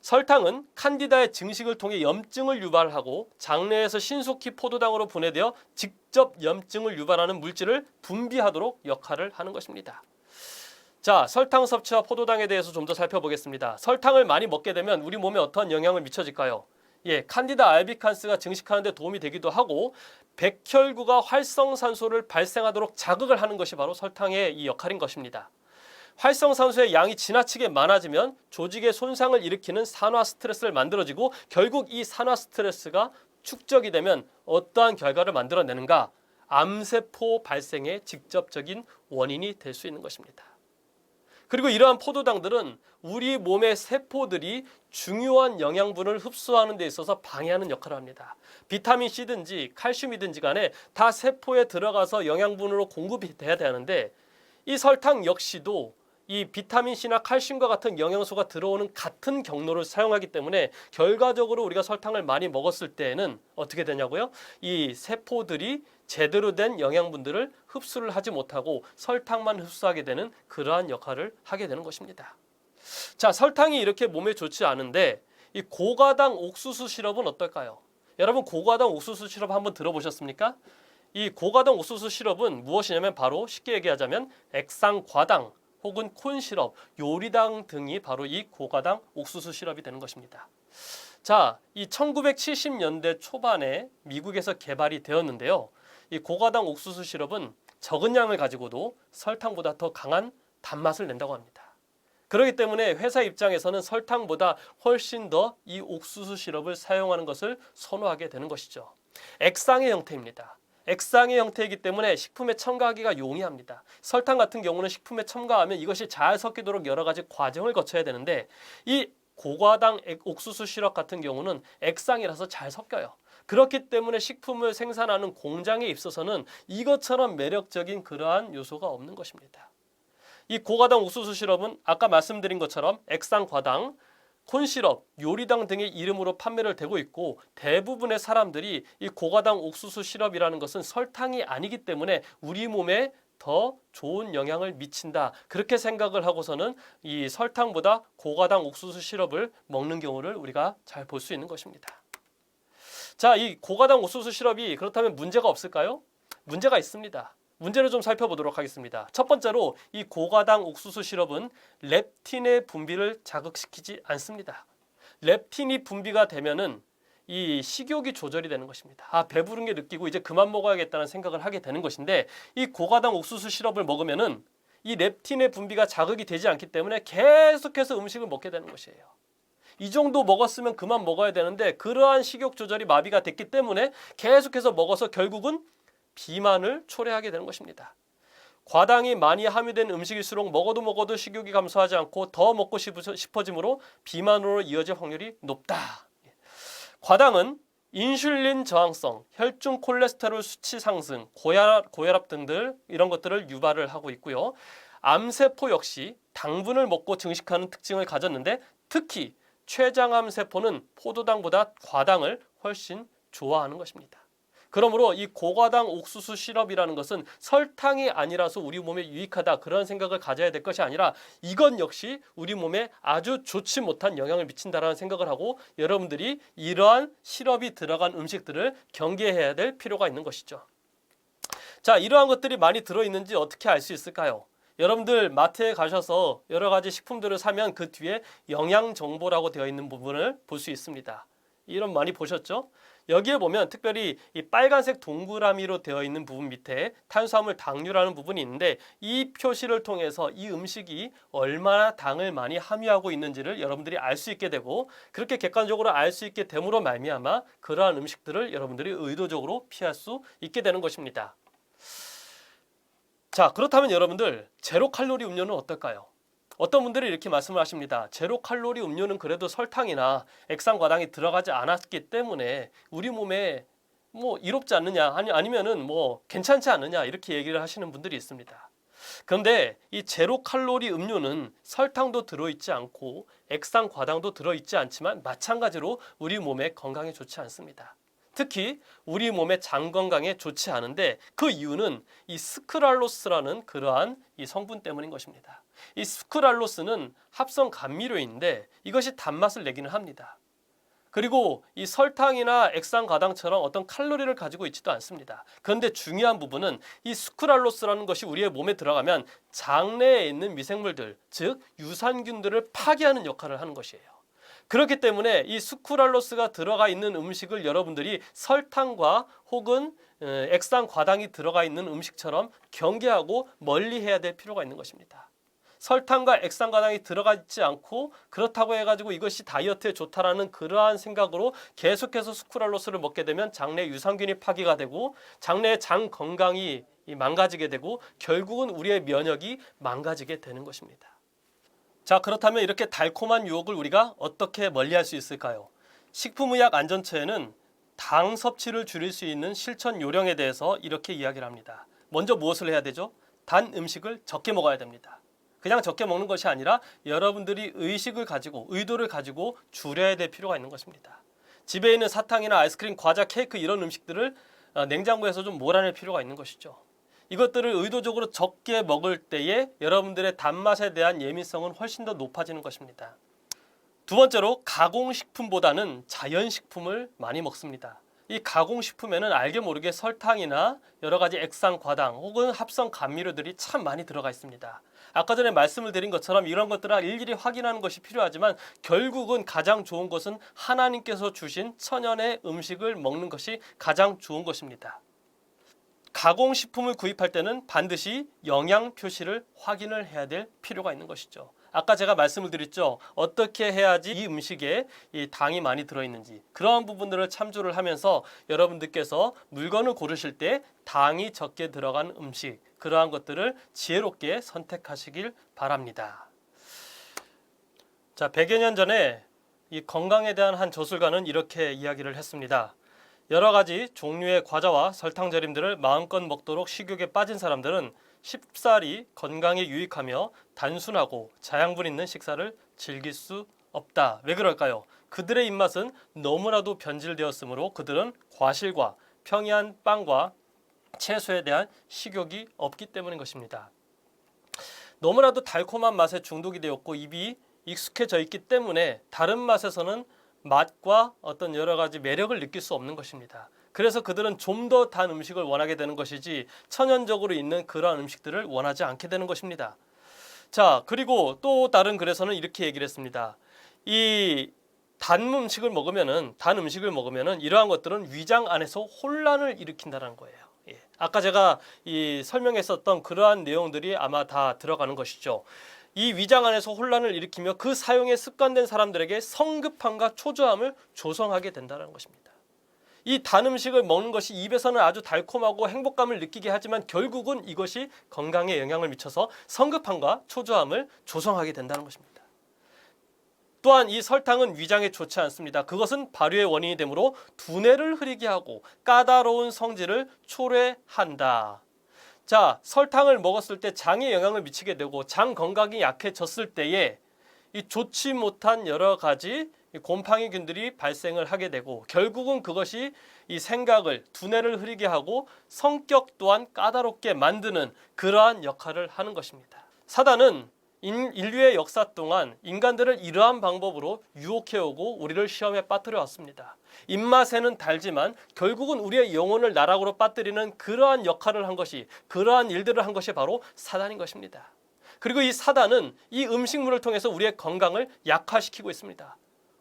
설탕은 칸디다의 증식을 통해 염증을 유발하고 장내에서 신속히 포도당으로 분해되어 직접 염증을 유발하는 물질을 분비하도록 역할을 하는 것입니다. 자, 설탕 섭취와 포도당에 대해서 좀 더 살펴보겠습니다. 설탕을 많이 먹게 되면 우리 몸에 어떠한 영향을 미쳐질까요? 예, 칸디다 알비칸스가 증식하는 데 도움이 되기도 하고 백혈구가 활성산소를 발생하도록 자극을 하는 것이 바로 설탕의 이 역할인 것입니다. 활성산소의 양이 지나치게 많아지면 조직의 손상을 일으키는 산화 스트레스를 만들어지고 결국 이 산화 스트레스가 축적이 되면 어떠한 결과를 만들어내는가? 암세포 발생의 직접적인 원인이 될 수 있는 것입니다. 그리고 이러한 포도당들은 우리 몸의 세포들이 중요한 영양분을 흡수하는 데 있어서 방해하는 역할을 합니다. 비타민C든지 칼슘이든지 간에 다 세포에 들어가서 영양분으로 공급이 돼야 되는데 이 설탕 역시도 이 비타민C나 칼슘과 같은 영양소가 들어오는 같은 경로를 사용하기 때문에 결과적으로 우리가 설탕을 많이 먹었을 때에는 어떻게 되냐고요? 이 세포들이 제대로 된 영양분들을 흡수를 하지 못하고 설탕만 흡수하게 되는 그러한 역할을 하게 되는 것입니다. 자, 설탕이 이렇게 몸에 좋지 않은데 이 고과당 옥수수 시럽은 어떨까요? 여러분 고과당 옥수수 시럽 한번 들어보셨습니까? 이 고과당 옥수수 시럽은 무엇이냐면 바로 쉽게 얘기하자면 액상과당 혹은 콘시럽, 요리당 등이 바로 이 고과당 옥수수 시럽이 되는 것입니다. 자, 이 1970년대 초반에 미국에서 개발이 되었는데요. 이 고과당 옥수수 시럽은 적은 양을 가지고도 설탕보다 더 강한 단맛을 낸다고 합니다. 그렇기 때문에 회사 입장에서는 설탕보다 훨씬 더 이 옥수수 시럽을 사용하는 것을 선호하게 되는 것이죠. 액상의 형태입니다. 액상의 형태이기 때문에 식품에 첨가하기가 용이합니다. 설탕 같은 경우는 식품에 첨가하면 이것이 잘 섞이도록 여러 가지 과정을 거쳐야 되는데 이 고과당 옥수수 시럽 같은 경우는 액상이라서 잘 섞여요. 그렇기 때문에 식품을 생산하는 공장에 있어서는 이것처럼 매력적인 그러한 요소가 없는 것입니다. 이 고과당 옥수수 시럽은 아까 말씀드린 것처럼 액상과당, 콘시럽, 요리당 등의 이름으로 판매를 되고 있고 대부분의 사람들이 이 고과당 옥수수 시럽이라는 것은 설탕이 아니기 때문에 우리 몸에 더 좋은 영향을 미친다. 그렇게 생각을 하고서는 이 설탕보다 고과당 옥수수 시럽을 먹는 경우를 우리가 잘 볼 수 있는 것입니다. 자, 이 고과당 옥수수 시럽이 그렇다면 문제가 없을까요? 문제가 있습니다. 문제를 좀 살펴보도록 하겠습니다. 첫 번째로 이 고과당 옥수수 시럽은 렙틴의 분비를 자극시키지 않습니다. 렙틴이 분비가 되면은 이 식욕이 조절이 되는 것입니다. 아, 배부른 게 느끼고 이제 그만 먹어야겠다는 생각을 하게 되는 것인데 이 고과당 옥수수 시럽을 먹으면은 이 렙틴의 분비가 자극이 되지 않기 때문에 계속해서 음식을 먹게 되는 것이에요. 이 정도 먹었으면 그만 먹어야 되는데 그러한 식욕 조절이 마비가 됐기 때문에 계속해서 먹어서 결국은 비만을 초래하게 되는 것입니다. 과당이 많이 함유된 음식일수록 먹어도 식욕이 감소하지 않고 더 먹고 싶어지므로 비만으로 이어질 확률이 높다. 과당은 인슐린 저항성, 혈중 콜레스테롤 수치 상승, 고혈압 등들 이런 것들을 유발을 하고 있고요. 암세포 역시 당분을 먹고 증식하는 특징을 가졌는데 특히 췌장암 세포는 포도당보다 과당을 훨씬 좋아하는 것입니다. 그러므로 이 고과당 옥수수 시럽이라는 것은 설탕이 아니라서 우리 몸에 유익하다 그런 생각을 가져야 될 것이 아니라 이건 역시 우리 몸에 아주 좋지 못한 영향을 미친다라는 생각을 하고 여러분들이 이러한 시럽이 들어간 음식들을 경계해야 될 필요가 있는 것이죠. 자, 이러한 것들이 많이 들어있는지 어떻게 알 수 있을까요? 여러분들 마트에 가셔서 여러 가지 식품들을 사면 그 뒤에 영양 정보라고 되어 있는 부분을 볼 수 있습니다. 이런 많이 보셨죠? 여기에 보면 특별히 이 빨간색 동그라미로 되어 있는 부분 밑에 탄수화물 당류라는 부분이 있는데 이 표시를 통해서 이 음식이 얼마나 당을 많이 함유하고 있는지를 여러분들이 알 수 있게 되고 그렇게 객관적으로 알 수 있게 됨으로 말미암아 그러한 음식들을 여러분들이 의도적으로 피할 수 있게 되는 것입니다. 자, 그렇다면 여러분들 제로 칼로리 음료는 어떨까요? 어떤 분들이 이렇게 말씀을 하십니다. 제로 칼로리 음료는 그래도 설탕이나 액상과당이 들어가지 않았기 때문에 우리 몸에 뭐 이롭지 않느냐 아니면은 뭐 괜찮지 않느냐 이렇게 얘기를 하시는 분들이 있습니다. 그런데 이 제로 칼로리 음료는 설탕도 들어있지 않고 액상과당도 들어있지 않지만 마찬가지로 우리 몸에 건강에 좋지 않습니다. 특히 우리 몸의 장 건강에 좋지 않은데 그 이유는 이 스크랄로스라는 그러한 이 성분 때문인 것입니다. 이 스크랄로스는 합성 감미료인데 이것이 단맛을 내기는 합니다. 그리고 이 설탕이나 액상과당처럼 어떤 칼로리를 가지고 있지도 않습니다. 그런데 중요한 부분은 이 스크랄로스라는 것이 우리의 몸에 들어가면 장내에 있는 미생물들, 즉 유산균들을 파괴하는 역할을 하는 것이에요. 그렇기 때문에 이 스크랄로스가 들어가 있는 음식을 여러분들이 설탕과 혹은 액상과당이 들어가 있는 음식처럼 경계하고 멀리해야 될 필요가 있는 것입니다. 설탕과 액상과당이 들어가 있지 않고 그렇다고 해가지고 이것이 다이어트에 좋다라는 그러한 생각으로 계속해서 스크랄로스를 먹게 되면 장내 유산균이 파괴가 되고 장내의 장 건강이 망가지게 되고 결국은 우리의 면역이 망가지게 되는 것입니다. 자, 그렇다면 이렇게 달콤한 유혹을 우리가 어떻게 멀리할 수 있을까요? 식품의약안전처에는 당 섭취를 줄일 수 있는 실천 요령에 대해서 이렇게 이야기를 합니다. 먼저 무엇을 해야 되죠? 단 음식을 적게 먹어야 됩니다. 그냥 적게 먹는 것이 아니라 여러분들이 의식을 가지고 의도를 가지고 줄여야 될 필요가 있는 것입니다. 집에 있는 사탕이나 아이스크림, 과자, 케이크 이런 음식들을 냉장고에서 좀 몰아낼 필요가 있는 것이죠. 이것들을 의도적으로 적게 먹을 때에 여러분들의 단맛에 대한 예민성은 훨씬 더 높아지는 것입니다. 두 번째로 가공식품보다는 자연식품을 많이 먹습니다. 이 가공식품에는 알게 모르게 설탕이나 여러 가지 액상과당 혹은 합성 감미료들이 참 많이 들어가 있습니다. 아까 전에 말씀을 드린 것처럼 이런 것들을 일일이 확인하는 것이 필요하지만 결국은 가장 좋은 것은 하나님께서 주신 천연의 음식을 먹는 것이 가장 좋은 것입니다. 가공식품을 구입할 때는 반드시 영양 표시를 확인을 해야 될 필요가 있는 것이죠. 아까 제가 말씀을 드렸죠. 어떻게 해야지 이 음식에 이 당이 많이 들어있는지 그러한 부분들을 참조를 하면서 여러분들께서 물건을 고르실 때 당이 적게 들어간 음식 그러한 것들을 지혜롭게 선택하시길 바랍니다. 자, 100여 년 전에 이 건강에 대한 한 저술가는 이렇게 이야기를 했습니다. 여러 가지 종류의 과자와 설탕 절임들을 마음껏 먹도록 식욕에 빠진 사람들은 쉽사리 건강에 유익하며 단순하고 자양분 있는 식사를 즐길 수 없다. 왜 그럴까요? 그들의 입맛은 너무나도 변질되었으므로 그들은 과실과 평이한 빵과 채소에 대한 식욕이 없기 때문인 것입니다. 너무나도 달콤한 맛에 중독이 되었고 입이 익숙해져 있기 때문에 다른 맛에서는 맛과 어떤 여러 가지 매력을 느낄 수 없는 것입니다. 그래서 그들은 좀 더 단 음식을 원하게 되는 것이지 천연적으로 있는 그러한 음식들을 원하지 않게 되는 것입니다. 자, 그리고 또 다른 글에서는 이렇게 얘기를 했습니다. 이 단 음식을 먹으면은 이러한 것들은 위장 안에서 혼란을 일으킨다는 거예요. 예. 아까 제가 이 설명했었던 그러한 내용들이 아마 다 들어가는 것이죠. 이 위장 안에서 혼란을 일으키며 그 사용에 습관된 사람들에게 성급함과 초조함을 조성하게 된다는 것입니다. 이 단 음식을 먹는 것이 입에서는 아주 달콤하고 행복감을 느끼게 하지만 결국은 이것이 건강에 영향을 미쳐서 성급함과 초조함을 조성하게 된다는 것입니다. 또한 이 설탕은 위장에 좋지 않습니다. 그것은 발효의 원인이 되므로 두뇌를 흐리게 하고 까다로운 성질을 초래한다. 자, 설탕을 먹었을 때 장에 영향을 미치게 되고 장 건강이 약해졌을 때에 이 좋지 못한 여러 가지 곰팡이균들이 발생을 하게 되고 결국은 그것이 이 생각을 두뇌를 흐리게 하고 성격 또한 까다롭게 만드는 그러한 역할을 하는 것입니다. 사단은 인류의 역사 동안 인간들을 이러한 방법으로 유혹해오고 우리를 시험에 빠뜨려 왔습니다. 입맛에는 달지만 결국은 우리의 영혼을 나락으로 빠뜨리는 그러한 역할을 한 것이, 그러한 일들을 한 것이 바로 사단인 것입니다. 그리고 이 사단은 이 음식물을 통해서 우리의 건강을 약화시키고 있습니다.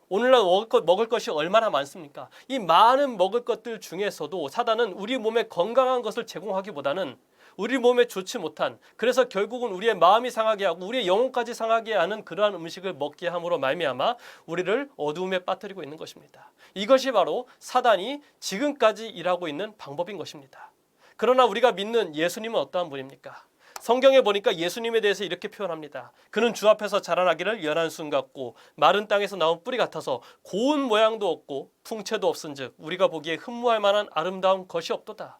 오늘날 먹을 것이 얼마나 많습니까? 이 많은 먹을 것들 중에서도 사단은 우리 몸에 건강한 것을 제공하기보다는 우리 몸에 좋지 못한, 그래서 결국은 우리의 마음이 상하게 하고 우리의 영혼까지 상하게 하는 그러한 음식을 먹게 함으로 말미암아 우리를 어두움에 빠뜨리고 있는 것입니다. 이것이 바로 사단이 지금까지 일하고 있는 방법인 것입니다. 그러나 우리가 믿는 예수님은 어떠한 분입니까? 성경에 보니까 예수님에 대해서 이렇게 표현합니다. 그는 주 앞에서 자라나기를 연한 순 같고 마른 땅에서 나온 뿌리 같아서 고운 모양도 없고 풍채도 없은즉 우리가 보기에 흠모할 만한 아름다운 것이 없도다.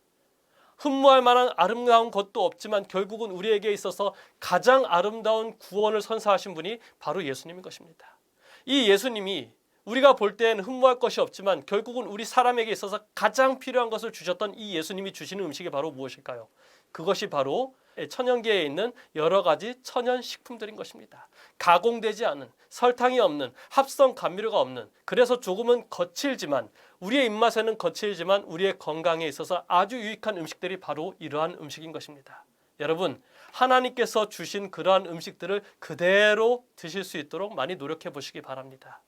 흠모할 만한 아름다운 것도 없지만 결국은 우리에게 있어서 가장 아름다운 구원을 선사하신 분이 바로 예수님인 것입니다. 이 예수님이 우리가 볼 때는 흠모할 것이 없지만 결국은 우리 사람에게 있어서 가장 필요한 것을 주셨던 이 예수님이 주시는 음식이 바로 무엇일까요? 그것이 바로 천연계에 있는 여러 가지 천연 식품들인 것입니다. 가공되지 않은, 설탕이 없는, 합성 감미료가 없는, 그래서 조금은 거칠지만 우리의 입맛에는 거칠지만 우리의 건강에 있어서 아주 유익한 음식들이 바로 이러한 음식인 것입니다. 여러분, 하나님께서 주신 그러한 음식들을 그대로 드실 수 있도록 많이 노력해 보시기 바랍니다.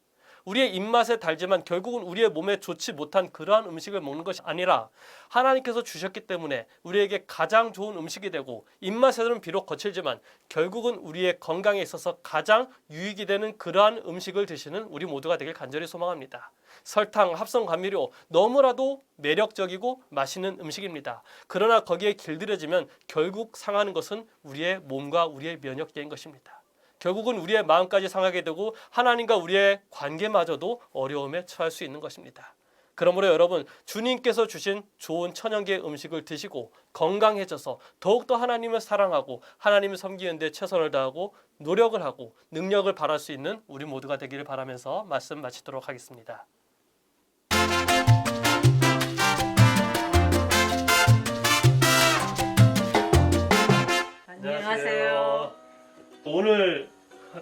우리의 입맛에 달지만 결국은 우리의 몸에 좋지 못한 그러한 음식을 먹는 것이 아니라 하나님께서 주셨기 때문에 우리에게 가장 좋은 음식이 되고 입맛에는 비록 거칠지만 결국은 우리의 건강에 있어서 가장 유익이 되는 그러한 음식을 드시는 우리 모두가 되길 간절히 소망합니다. 설탕, 합성 감미료 너무나도 매력적이고 맛있는 음식입니다. 그러나 거기에 길들여지면 결국 상하는 것은 우리의 몸과 우리의 면역계인 것입니다. 결국은 우리의 마음까지 상하게 되고 하나님과 우리의 관계마저도 어려움에 처할 수 있는 것입니다. 그러므로 여러분, 주님께서 주신 좋은 천연계 음식을 드시고 건강해져서 더욱더 하나님을 사랑하고 하나님을 섬기는 데 최선을 다하고 노력을 하고 능력을 발할 수 있는 우리 모두가 되기를 바라면서 말씀 마치도록 하겠습니다. 안녕하세요. 오늘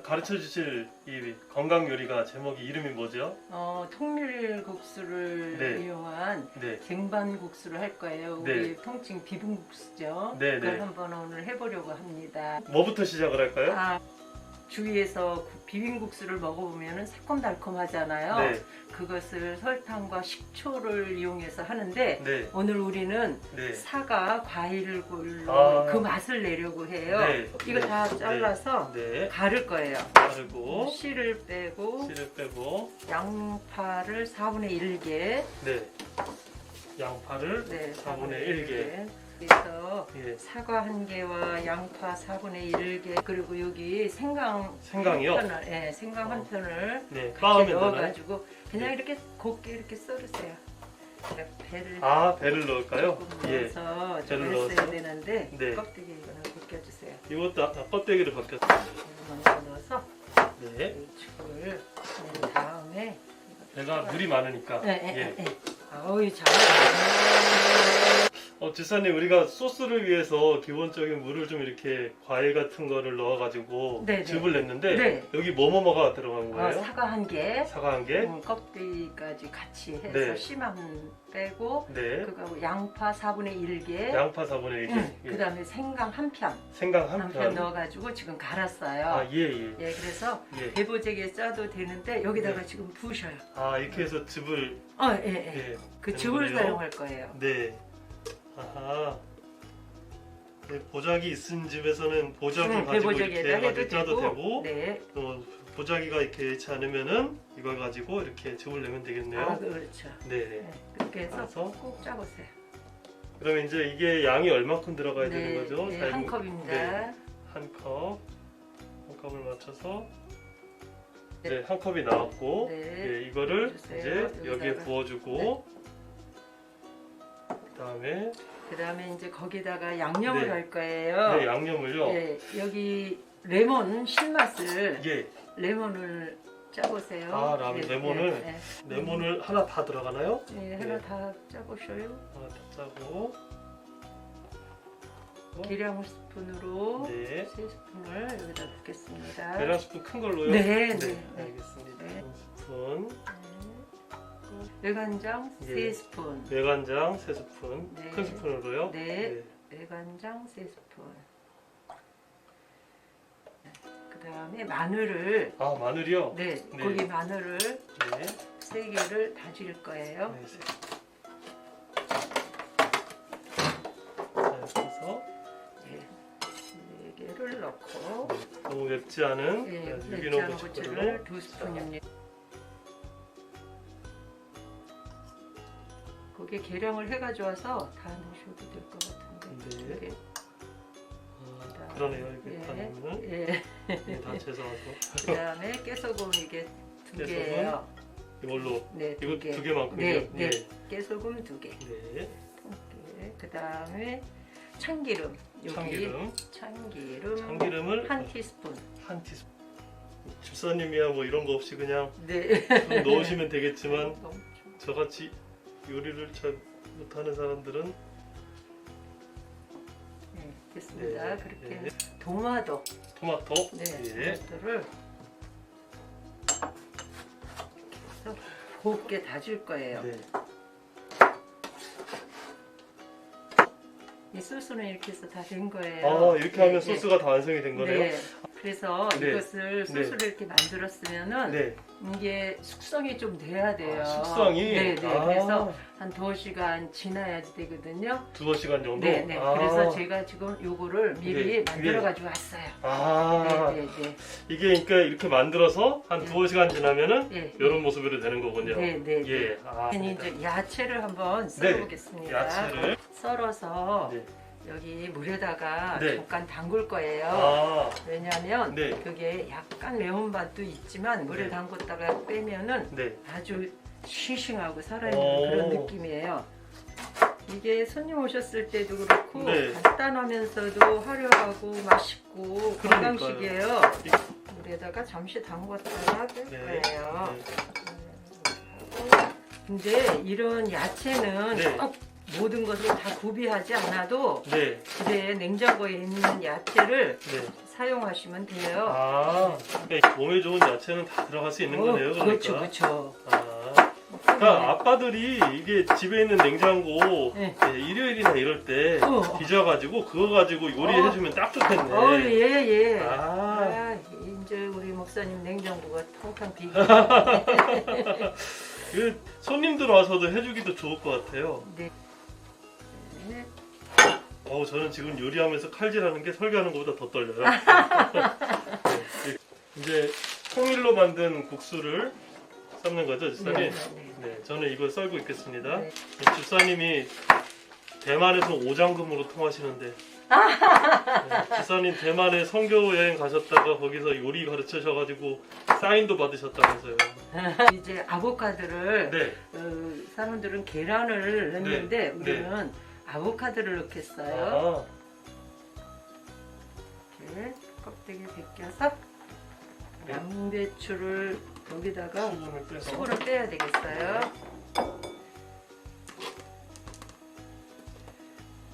가르쳐 주실 이 건강 요리가 제목이 이름이 뭐죠? 통밀국수를 네. 이용한 네. 쟁반국수를 할 거예요. 네. 우리 통칭 비빔국수죠. 네, 그걸 네. 한번 오늘 해보려고 합니다. 뭐부터 시작을 할까요? 주위에서 비빔국수를 먹어보면 새콤달콤하잖아요. 네. 그것을 설탕과 식초를 이용해서 하는데 네. 오늘 우리는 네. 사과 과일로 그 맛을 내려고 해요. 네. 이거 네. 다 잘라서 네. 갈을 거예요. 가르고 씨를 빼고 씨를 빼고 양파를 4분의 1개 네. 양파를 4분의 1개. 그래서 예. 사과 1개와 양파 4분의 1개 그리고 여기 생강이요? 생강 한 편을 네. 같이 빻으면 넣어가지고 그냥 네. 이렇게 곱게 이렇게 썰으세요. 배를 배를 넣을까요? 조금 예. 넣어서 좀 배를 했어야 넣어서. 되는데 네. 껍데기 이거는 곱게 이것도 아까 껍데기를 벗겼어. 먼저 넣어서 네. 이거를 낸 다음에 내가 물이 많으니까. 예. 아우 잘. 집사님, 우리가 소스를 위해서 기본적인 물을 좀 이렇게 과일 같은 거를 넣어가지고 네네. 즙을 냈는데 네. 여기 뭐뭐뭐가 들어간 거예요? 사과 한 개, 사과 한 개. 껍데기까지 같이 해서 네. 씨만 빼고 네. 그거하고 양파 4분의 1개, 양파 4분의 1개. 예. 그다음에 생강 한 편, 생강 한 한 편 편. 넣어가지고 지금 갈았어요. 아, 예, 예. 예, 그래서 예. 대보제기에 짜도 되는데 여기다가 네. 지금 부으셔요. 아, 이렇게 해서 즙을. 예. 예. 그 즙을 되는군요. 사용할 거예요. 네. 아하. 네, 보자기 있은 집에서는 보자기 가지고 대보제기에다 이렇게 해도 해가지고 짜도 되고, 네. 보자기가 이렇게 있지 않으면은 이걸 가지고 이렇게 즙을 내면 되겠네요. 아, 그렇죠. 네네. 네. 그렇게 해서 그래서? 꼭 짜보세요. 그러면 이제 이게 양이 얼마큼 들어가야 되는 거죠? 네, 잘 한 모- 컵입니다. 네, 한 컵. 한 컵을 맞춰서 네. 네, 한 컵이 나왔고, 네. 예, 이거를 부어주세요. 이제 여기에 여기다가. 부어주고, 그다음에 그다음에 이제 거기다가 양념을 네. 할 거예요. 네, 양념을요. 예, 여기 레몬 신맛을 예, 레몬을 짜보세요. 아, 레몬을? 예, 레몬을 하나 다 들어가나요? 예, 하나 네. 다 짜보셔요. 하나 다 짜고, 계량 스푼으로 네. 3스푼을 여기다 붓겠습니다. 계량 스푼 큰 걸로요? 네, 네, 네. 알겠습니다. 네. 한 스푼, 외간장 예. 3스푼. 매간장 3스푼, 네. 큰 스푼으로요? 네. 외간장 3스푼. 그 다음에 마늘을 아, 마늘이요? 네, 네. 고기 마늘을 네. 3개를 다질 거예요. 네, 자, 이렇게 해서 네, 4개를 넣고 너무 맵지 않은 네, 유기농 맵지 않은 고춧가루로 고추를 2스푼입니다. 거기에 계량을 해가지고 와서 다 넣으셔도 될 것 같은데. 네. 이게, 아, 그러네요. 이렇게 다 넣으면 예. 다 채서 와서 그 다음에 깨소금 이게 2개예요. 이걸로 네, 이거 2개. 두 개만큼이요? 네, 네. 예. 깨소금 2개. 네. 그 다음에 참기름. 여기 참기름. 참기름을 한 티스푼. 한 티스푼. 집사님이야 뭐 이런 거 없이 그냥 네. 좀 넣으시면 되겠지만 너무 저같이 요리를 잘 못하는 사람들은 네, 됐습니다. 네, 그렇게 네. 토마토. 토마토. 네, 예. 토마토를 해서 곱게 다질 거예요. 네. 이 소스는 이렇게 해서 다 된 거예요. 이렇게 하면 네, 소스가 다 완성이 된 거네요. 네. 그래서 네. 이것을 소스를 이렇게 만들었으면은 네. 이게 숙성이 좀 돼야 돼요. 숙성이. 네, 네. 아. 그래서 한 2시간 지나야지 되거든요. 두어 시간 정도. 네, 네. 아. 그래서 제가 지금 요거를 미리 네, 만들어 네. 가지고 왔어요. 아. 네, 네, 네. 이게 그러니까 이렇게 만들어서 한 네. 두어 시간 지나면은 네. 이런 모습으로 되는 거군요. 네, 네, 네. 예. 아. 이제 야채를 한번 썰어보겠습니다. 야채를. 썰어서 네. 여기 물에다가 네. 잠깐 담글 거예요. 아. 왜냐하면 네. 그게 약간 매운맛도 있지만 물에 네. 담궜다가 빼면은 네. 아주 싱싱하고 살아있는 오. 그런 느낌이에요. 이게 손님 오셨을 때도 그렇고 네. 간단하면서도 화려하고 맛있고 그러니까요. 건강식이에요. 물에다가 잠시 담궜다가 뺄 네. 거예요. 네. 근데 이런 야채는 네. 꼭 모든 것을 다 구비하지 않아도 네. 집에 냉장고에 있는 야채를 네. 사용하시면 돼요. 아. 네. 몸에 좋은 야채는 다 들어갈 수 있는 거네요. 그러니까. 그렇죠, 그렇죠. 아. 그러니까 아빠들이 이게 집에 있는 냉장고 네. 일요일이나 이럴 때 빚어가지고 그거 가지고 요리해주면 딱 좋겠네. 예, 예. 아. 이제 우리 목사님 냉장고가 텅텅 비고. 그 손님들 와서도 해주기도 좋을 것 같아요. 네. 네. 저는 지금 요리하면서 칼질하는 게 설교하는 것보다 더 떨려요. 네. 이제 통밀로 만든 국수를 삶는 거죠, 집사님? 네, 네, 저는 이걸 썰고 있겠습니다. 네. 집사님이 대만에서 오장금으로 통하시는데, 네, 집사님 대만에 선교 여행 가셨다가 거기서 요리 가르치셔가지고 사인도 받으셨다면서요. 이제 아보카도를 네, 사람들은 계란을 넣는데 네, 우리는 아보카도를 넣겠어요. 아, 이렇게 껍데기 벗겨서 양배추를 여기다가 수분을 빼야 되겠어요.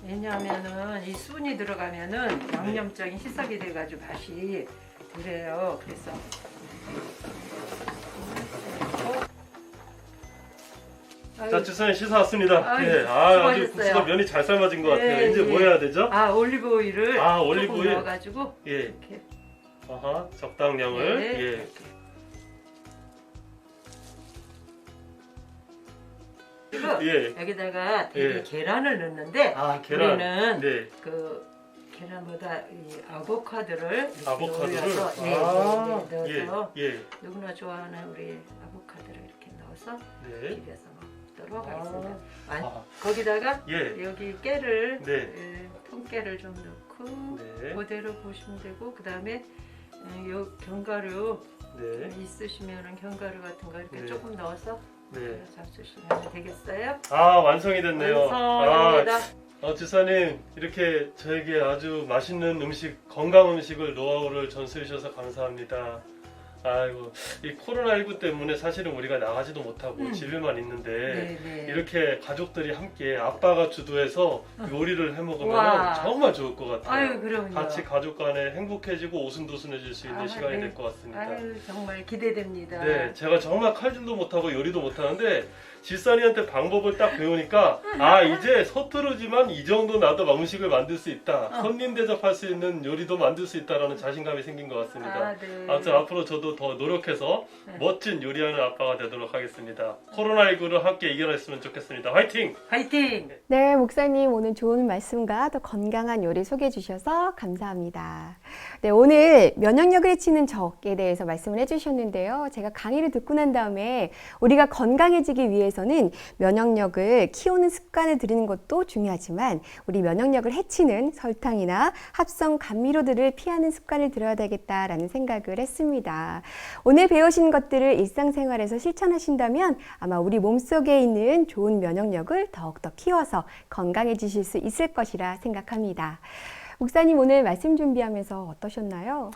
왜냐하면은 이 수분이 들어가면은 양념장이 희석이 돼가지고 맛이 덜해요. 그래서 자, 주사님 씻어 왔습니다. 아유, 예, 아주 수고하셨어요. 국수가 면이 잘 삶아진 것 같아요. 네, 이제 뭐 예. 해야 되죠? 올리브 오일을 올리브 조금 오일. 넣어가지고 예, 이렇게 아하, 적당량을. 네, 예. 이렇게. 그리고 예. 여기다가 예. 계란을 넣는데 계란. 우리는 네. 그 계란보다 이 아보카도를 이렇게 아보카도를. 올려서 넣어서 예. 누구나 좋아하는 우리 아보카도를 이렇게 넣어서 네. 비벼서 먹도록 하겠습니다. 아. 거기다가 예. 여기 깨를 네. 통깨를 좀 넣고 네. 그대로 보시면 되고 그 다음에 요 견과류 네. 있으시면은 견과류 같은 거 이렇게 네. 조금 넣어서 네. 잡수시면 되겠어요. 완성이 됐네요. 완성입니다. 주사님, 이렇게 저에게 아주 맛있는 음식, 건강 음식을 노하우를 전수해 주셔서 감사합니다. 아이고, 이 코로나19 때문에 사실은 우리가 나가지도 못하고 집에만 있는데 네. 이렇게 가족들이 함께 아빠가 주도해서 요리를 해 먹으면 우와. 정말 좋을 것 같아요. 아유, 그럼요. 같이 가족 간에 행복해지고 오순도순해질 수 있는 시간이 네. 될 것 같습니다. 아유, 정말 기대됩니다. 네, 제가 정말 칼질도 못하고 요리도 못하는데 질산이한테 방법을 딱 배우니까 이제 서투르지만 이 정도 나도 음식을 만들 수 있다. 손님 대접할 수 있는 요리도 만들 수 있다라는 자신감이 생긴 것 같습니다. 네. 아무튼 앞으로 저도 더 노력해서 멋진 요리하는 아빠가 되도록 하겠습니다. 코로나19를 함께 이겨냈으면 좋겠습니다. 화이팅! 화이팅! 네, 목사님 오늘 좋은 말씀과 또 건강한 요리 소개해 주셔서 감사합니다. 네, 오늘 면역력을 해치는 적에 대해서 말씀을 해주셨는데요. 제가 강의를 듣고 난 다음에 우리가 건강해지기 위해서는 면역력을 키우는 습관을 들이는 것도 중요하지만 우리 면역력을 해치는 설탕이나 합성 감미료들을 피하는 습관을 들여야 되겠다라는 생각을 했습니다. 오늘 배우신 것들을 일상생활에서 실천하신다면 아마 우리 몸속에 있는 좋은 면역력을 더욱더 키워서 건강해지실 수 있을 것이라 생각합니다. 목사님 오늘 말씀 준비하면서 어떠셨나요?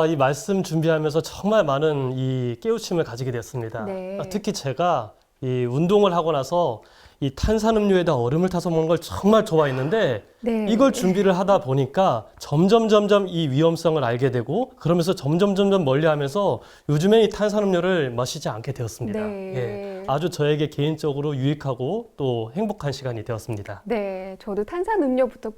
이 말씀 준비하면서 정말 많은 이 깨우침을 가지게 됐습니다. 네. 특히 제가 이 운동을 하고 나서 이 탄산음료에다 얼음을 타서 먹는 걸 정말 좋아했는데 네. 이걸 준비를 하다 보니까 점점 이 위험성을 알게 되고 그러면서 점점 멀리하면서 요즘에 이 탄산음료를 마시지 않게 되었습니다. 네. 예, 아주 저에게 개인적으로 유익하고 또 행복한 시간이 되었습니다. 네, 저도 탄산음료부터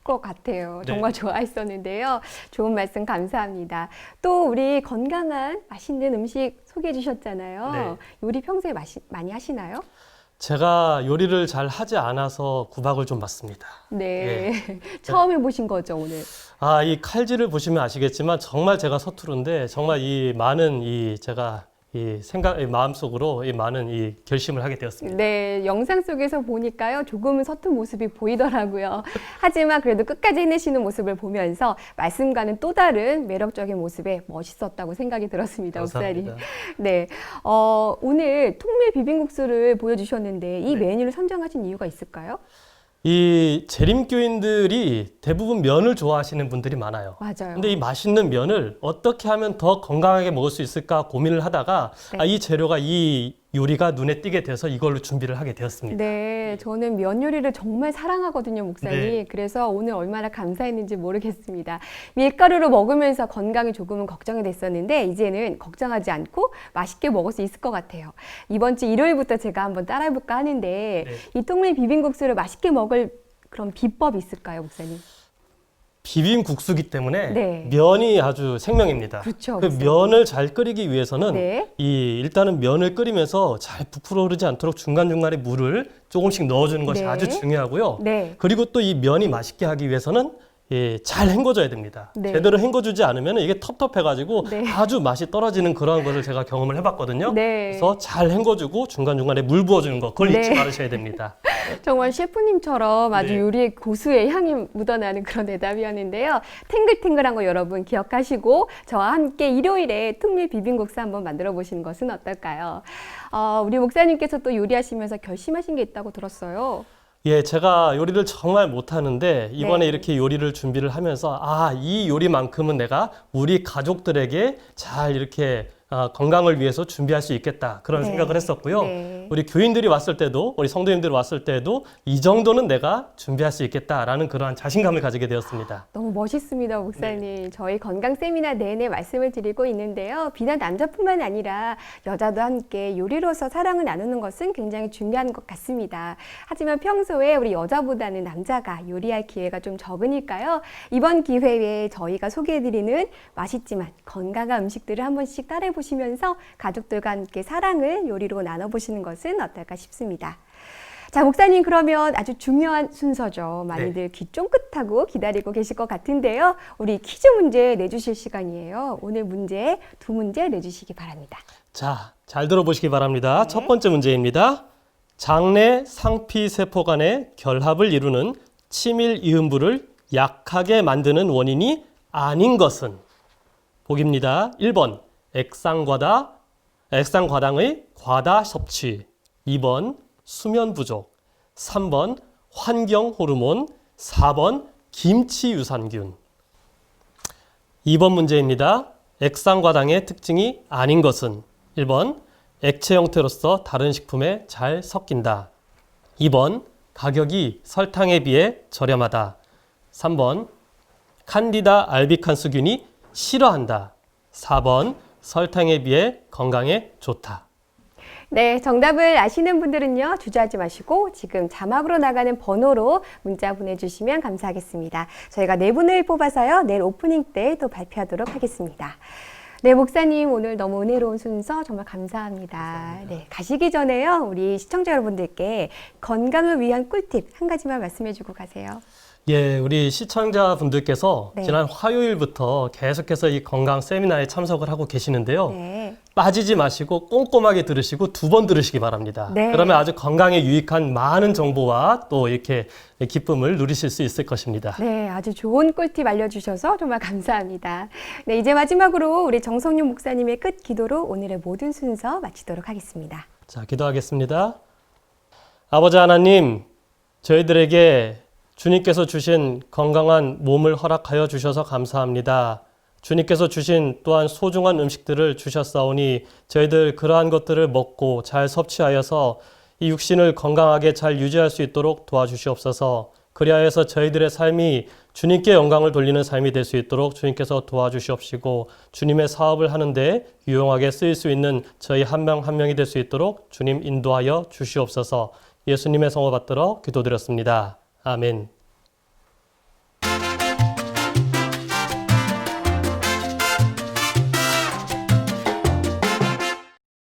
것 같아요. 정말 좋아했었는데요. 좋은 말씀 감사합니다. 또 우리 건강한 맛있는 음식 소개해 주셨잖아요. 네. 요리 평소에 많이 하시나요? 제가 요리를 잘 하지 않아서 구박을 좀 받습니다. 네. 처음 해보신 거죠, 오늘? 이 칼질을 보시면 아시겠지만 정말 제가 서투른데 정말 이 많은 제가 이 마음속으로 이 많은 이 결심을 하게 되었습니다. 네, 영상 속에서 보니까요, 조금은 서툰 모습이 보이더라고요. 하지만 그래도 끝까지 해내시는 모습을 보면서 말씀과는 또 다른 매력적인 모습에 멋있었다고 생각이 들었습니다, 목사님. 감사합니다. 네, 오늘 통밀 비빔국수를 보여주셨는데 이 메뉴를 선정하신 이유가 있을까요? 이 재림교인들이 대부분 면을 좋아하시는 분들이 많아요. 맞아요. 근데 이 맛있는 면을 어떻게 하면 더 건강하게 먹을 수 있을까 고민을 하다가 네. 이 재료가 이 요리가 눈에 띄게 돼서 이걸로 준비를 하게 되었습니다. 네, 저는 면 요리를 정말 사랑하거든요, 목사님. 네. 그래서 오늘 얼마나 감사했는지 모르겠습니다. 밀가루로 먹으면서 건강이 조금은 걱정이 됐었는데 이제는 걱정하지 않고 맛있게 먹을 수 있을 것 같아요. 이번 주 일요일부터 제가 한번 따라해볼까 하는데 이 통밀 비빔국수를 맛있게 먹을 그런 비법이 있을까요, 목사님? 비빔국수기 때문에 네. 면이 아주 생명입니다. 그렇죠, 그 목사님. 면을 잘 끓이기 위해서는 네. 일단은 면을 끓이면서 잘 부풀어 오르지 않도록 중간중간에 물을 조금씩 넣어주는 것이 네. 아주 중요하고요. 네. 그리고 또 이 면이 맛있게 하기 위해서는 잘 헹궈줘야 됩니다. 네. 제대로 헹궈주지 않으면 이게 텁텁해가지고 네. 아주 맛이 떨어지는 그런 것을 제가 경험을 해봤거든요. 네. 그래서 잘 헹궈주고 중간중간에 물 부어주는 거 그걸 네. 잊지 말으셔야 됩니다. 정말 셰프님처럼 아주 네. 요리의 고수의 향이 묻어나는 그런 대답이었는데요. 탱글탱글한 거 여러분 기억하시고 저와 함께 일요일에 통밀 비빔국수 한번 만들어 보시는 것은 어떨까요? 우리 목사님께서 또 요리하시면서 결심하신 게 있다고 들었어요. 예, 제가 요리를 정말 못하는데 이번에 네. 이렇게 요리를 준비를 하면서 이 요리만큼은 내가 우리 가족들에게 잘 이렇게 건강을 위해서 준비할 수 있겠다 그런 네. 생각을 했었고요. 네. 우리 교인들이 왔을 때도 우리 성도님들이 왔을 때도 이 정도는 내가 준비할 수 있겠다라는 그러한 자신감을 가지게 되었습니다. 너무 멋있습니다, 목사님. 네. 저희 건강 세미나 내내 말씀을 드리고 있는데요. 비단 남자뿐만 아니라 여자도 함께 요리로서 사랑을 나누는 것은 굉장히 중요한 것 같습니다. 하지만 평소에 우리 여자보다는 남자가 요리할 기회가 좀 적으니까요. 이번 기회에 저희가 소개해드리는 맛있지만 건강한 음식들을 한 번씩 따라해보시면서 가족들과 함께 사랑을 요리로 나눠보시는 것은 어떨까 싶습니다. 자, 목사님, 그러면 아주 중요한 순서죠. 많이들 귀 쫑긋하고 기다리고 계실 것 같은데요. 우리 퀴즈 문제 내주실 시간이에요. 오늘 문제 2문제 내주시기 바랍니다. 자, 잘 들어보시기 바랍니다. 네. 첫 번째 문제입니다. 장내 상피세포 간의 결합을 이루는 치밀 이음부를 약하게 만드는 원인이 아닌 것은? 보기입니다. 1번 액상과당의 과다 섭취, 2번 수면 부족, 3번 환경 호르몬, 4번 김치 유산균. 2번 문제입니다. 액상과당의 특징이 아닌 것은? 1번 액체 형태로서 다른 식품에 잘 섞인다, 2번 가격이 설탕에 비해 저렴하다, 3번 칸디다 알비칸스균이 싫어한다, 4번 설탕에 비해 건강에 좋다. 네, 정답을 아시는 분들은요, 주저하지 마시고 지금 자막으로 나가는 번호로 문자 보내주시면 감사하겠습니다. 저희가 4분을 뽑아서요, 내일 오프닝 때 또 발표하도록 하겠습니다. 네, 목사님, 오늘 너무 은혜로운 순서 정말 감사합니다. 네, 가시기 전에요, 우리 시청자 여러분들께 건강을 위한 꿀팁 한 가지만 말씀해 주고 가세요. 예, 우리 시청자분들께서 네. 지난 화요일부터 계속해서 이 건강 세미나에 참석을 하고 계시는데요. 네. 빠지지 마시고 꼼꼼하게 들으시고 2번 들으시기 바랍니다. 네. 그러면 아주 건강에 유익한 많은 정보와 또 이렇게 기쁨을 누리실 수 있을 것입니다. 네, 아주 좋은 꿀팁 알려주셔서 정말 감사합니다. 네, 이제 마지막으로 우리 정성윤 목사님의 끝 기도로 오늘의 모든 순서 마치도록 하겠습니다. 자, 기도하겠습니다. 아버지 하나님, 저희들에게 주님께서 주신 건강한 몸을 허락하여 주셔서 감사합니다. 주님께서 주신 또한 소중한 음식들을 주셨사오니 저희들 그러한 것들을 먹고 잘 섭취하여서 이 육신을 건강하게 잘 유지할 수 있도록 도와주시옵소서. 그리하여서 저희들의 삶이 주님께 영광을 돌리는 삶이 될 수 있도록 주님께서 도와주시옵시고 주님의 사업을 하는데 유용하게 쓰일 수 있는 저희 한 명 한 명이 될 수 있도록 주님 인도하여 주시옵소서. 예수님의 성호 받들어 기도드렸습니다. 아멘.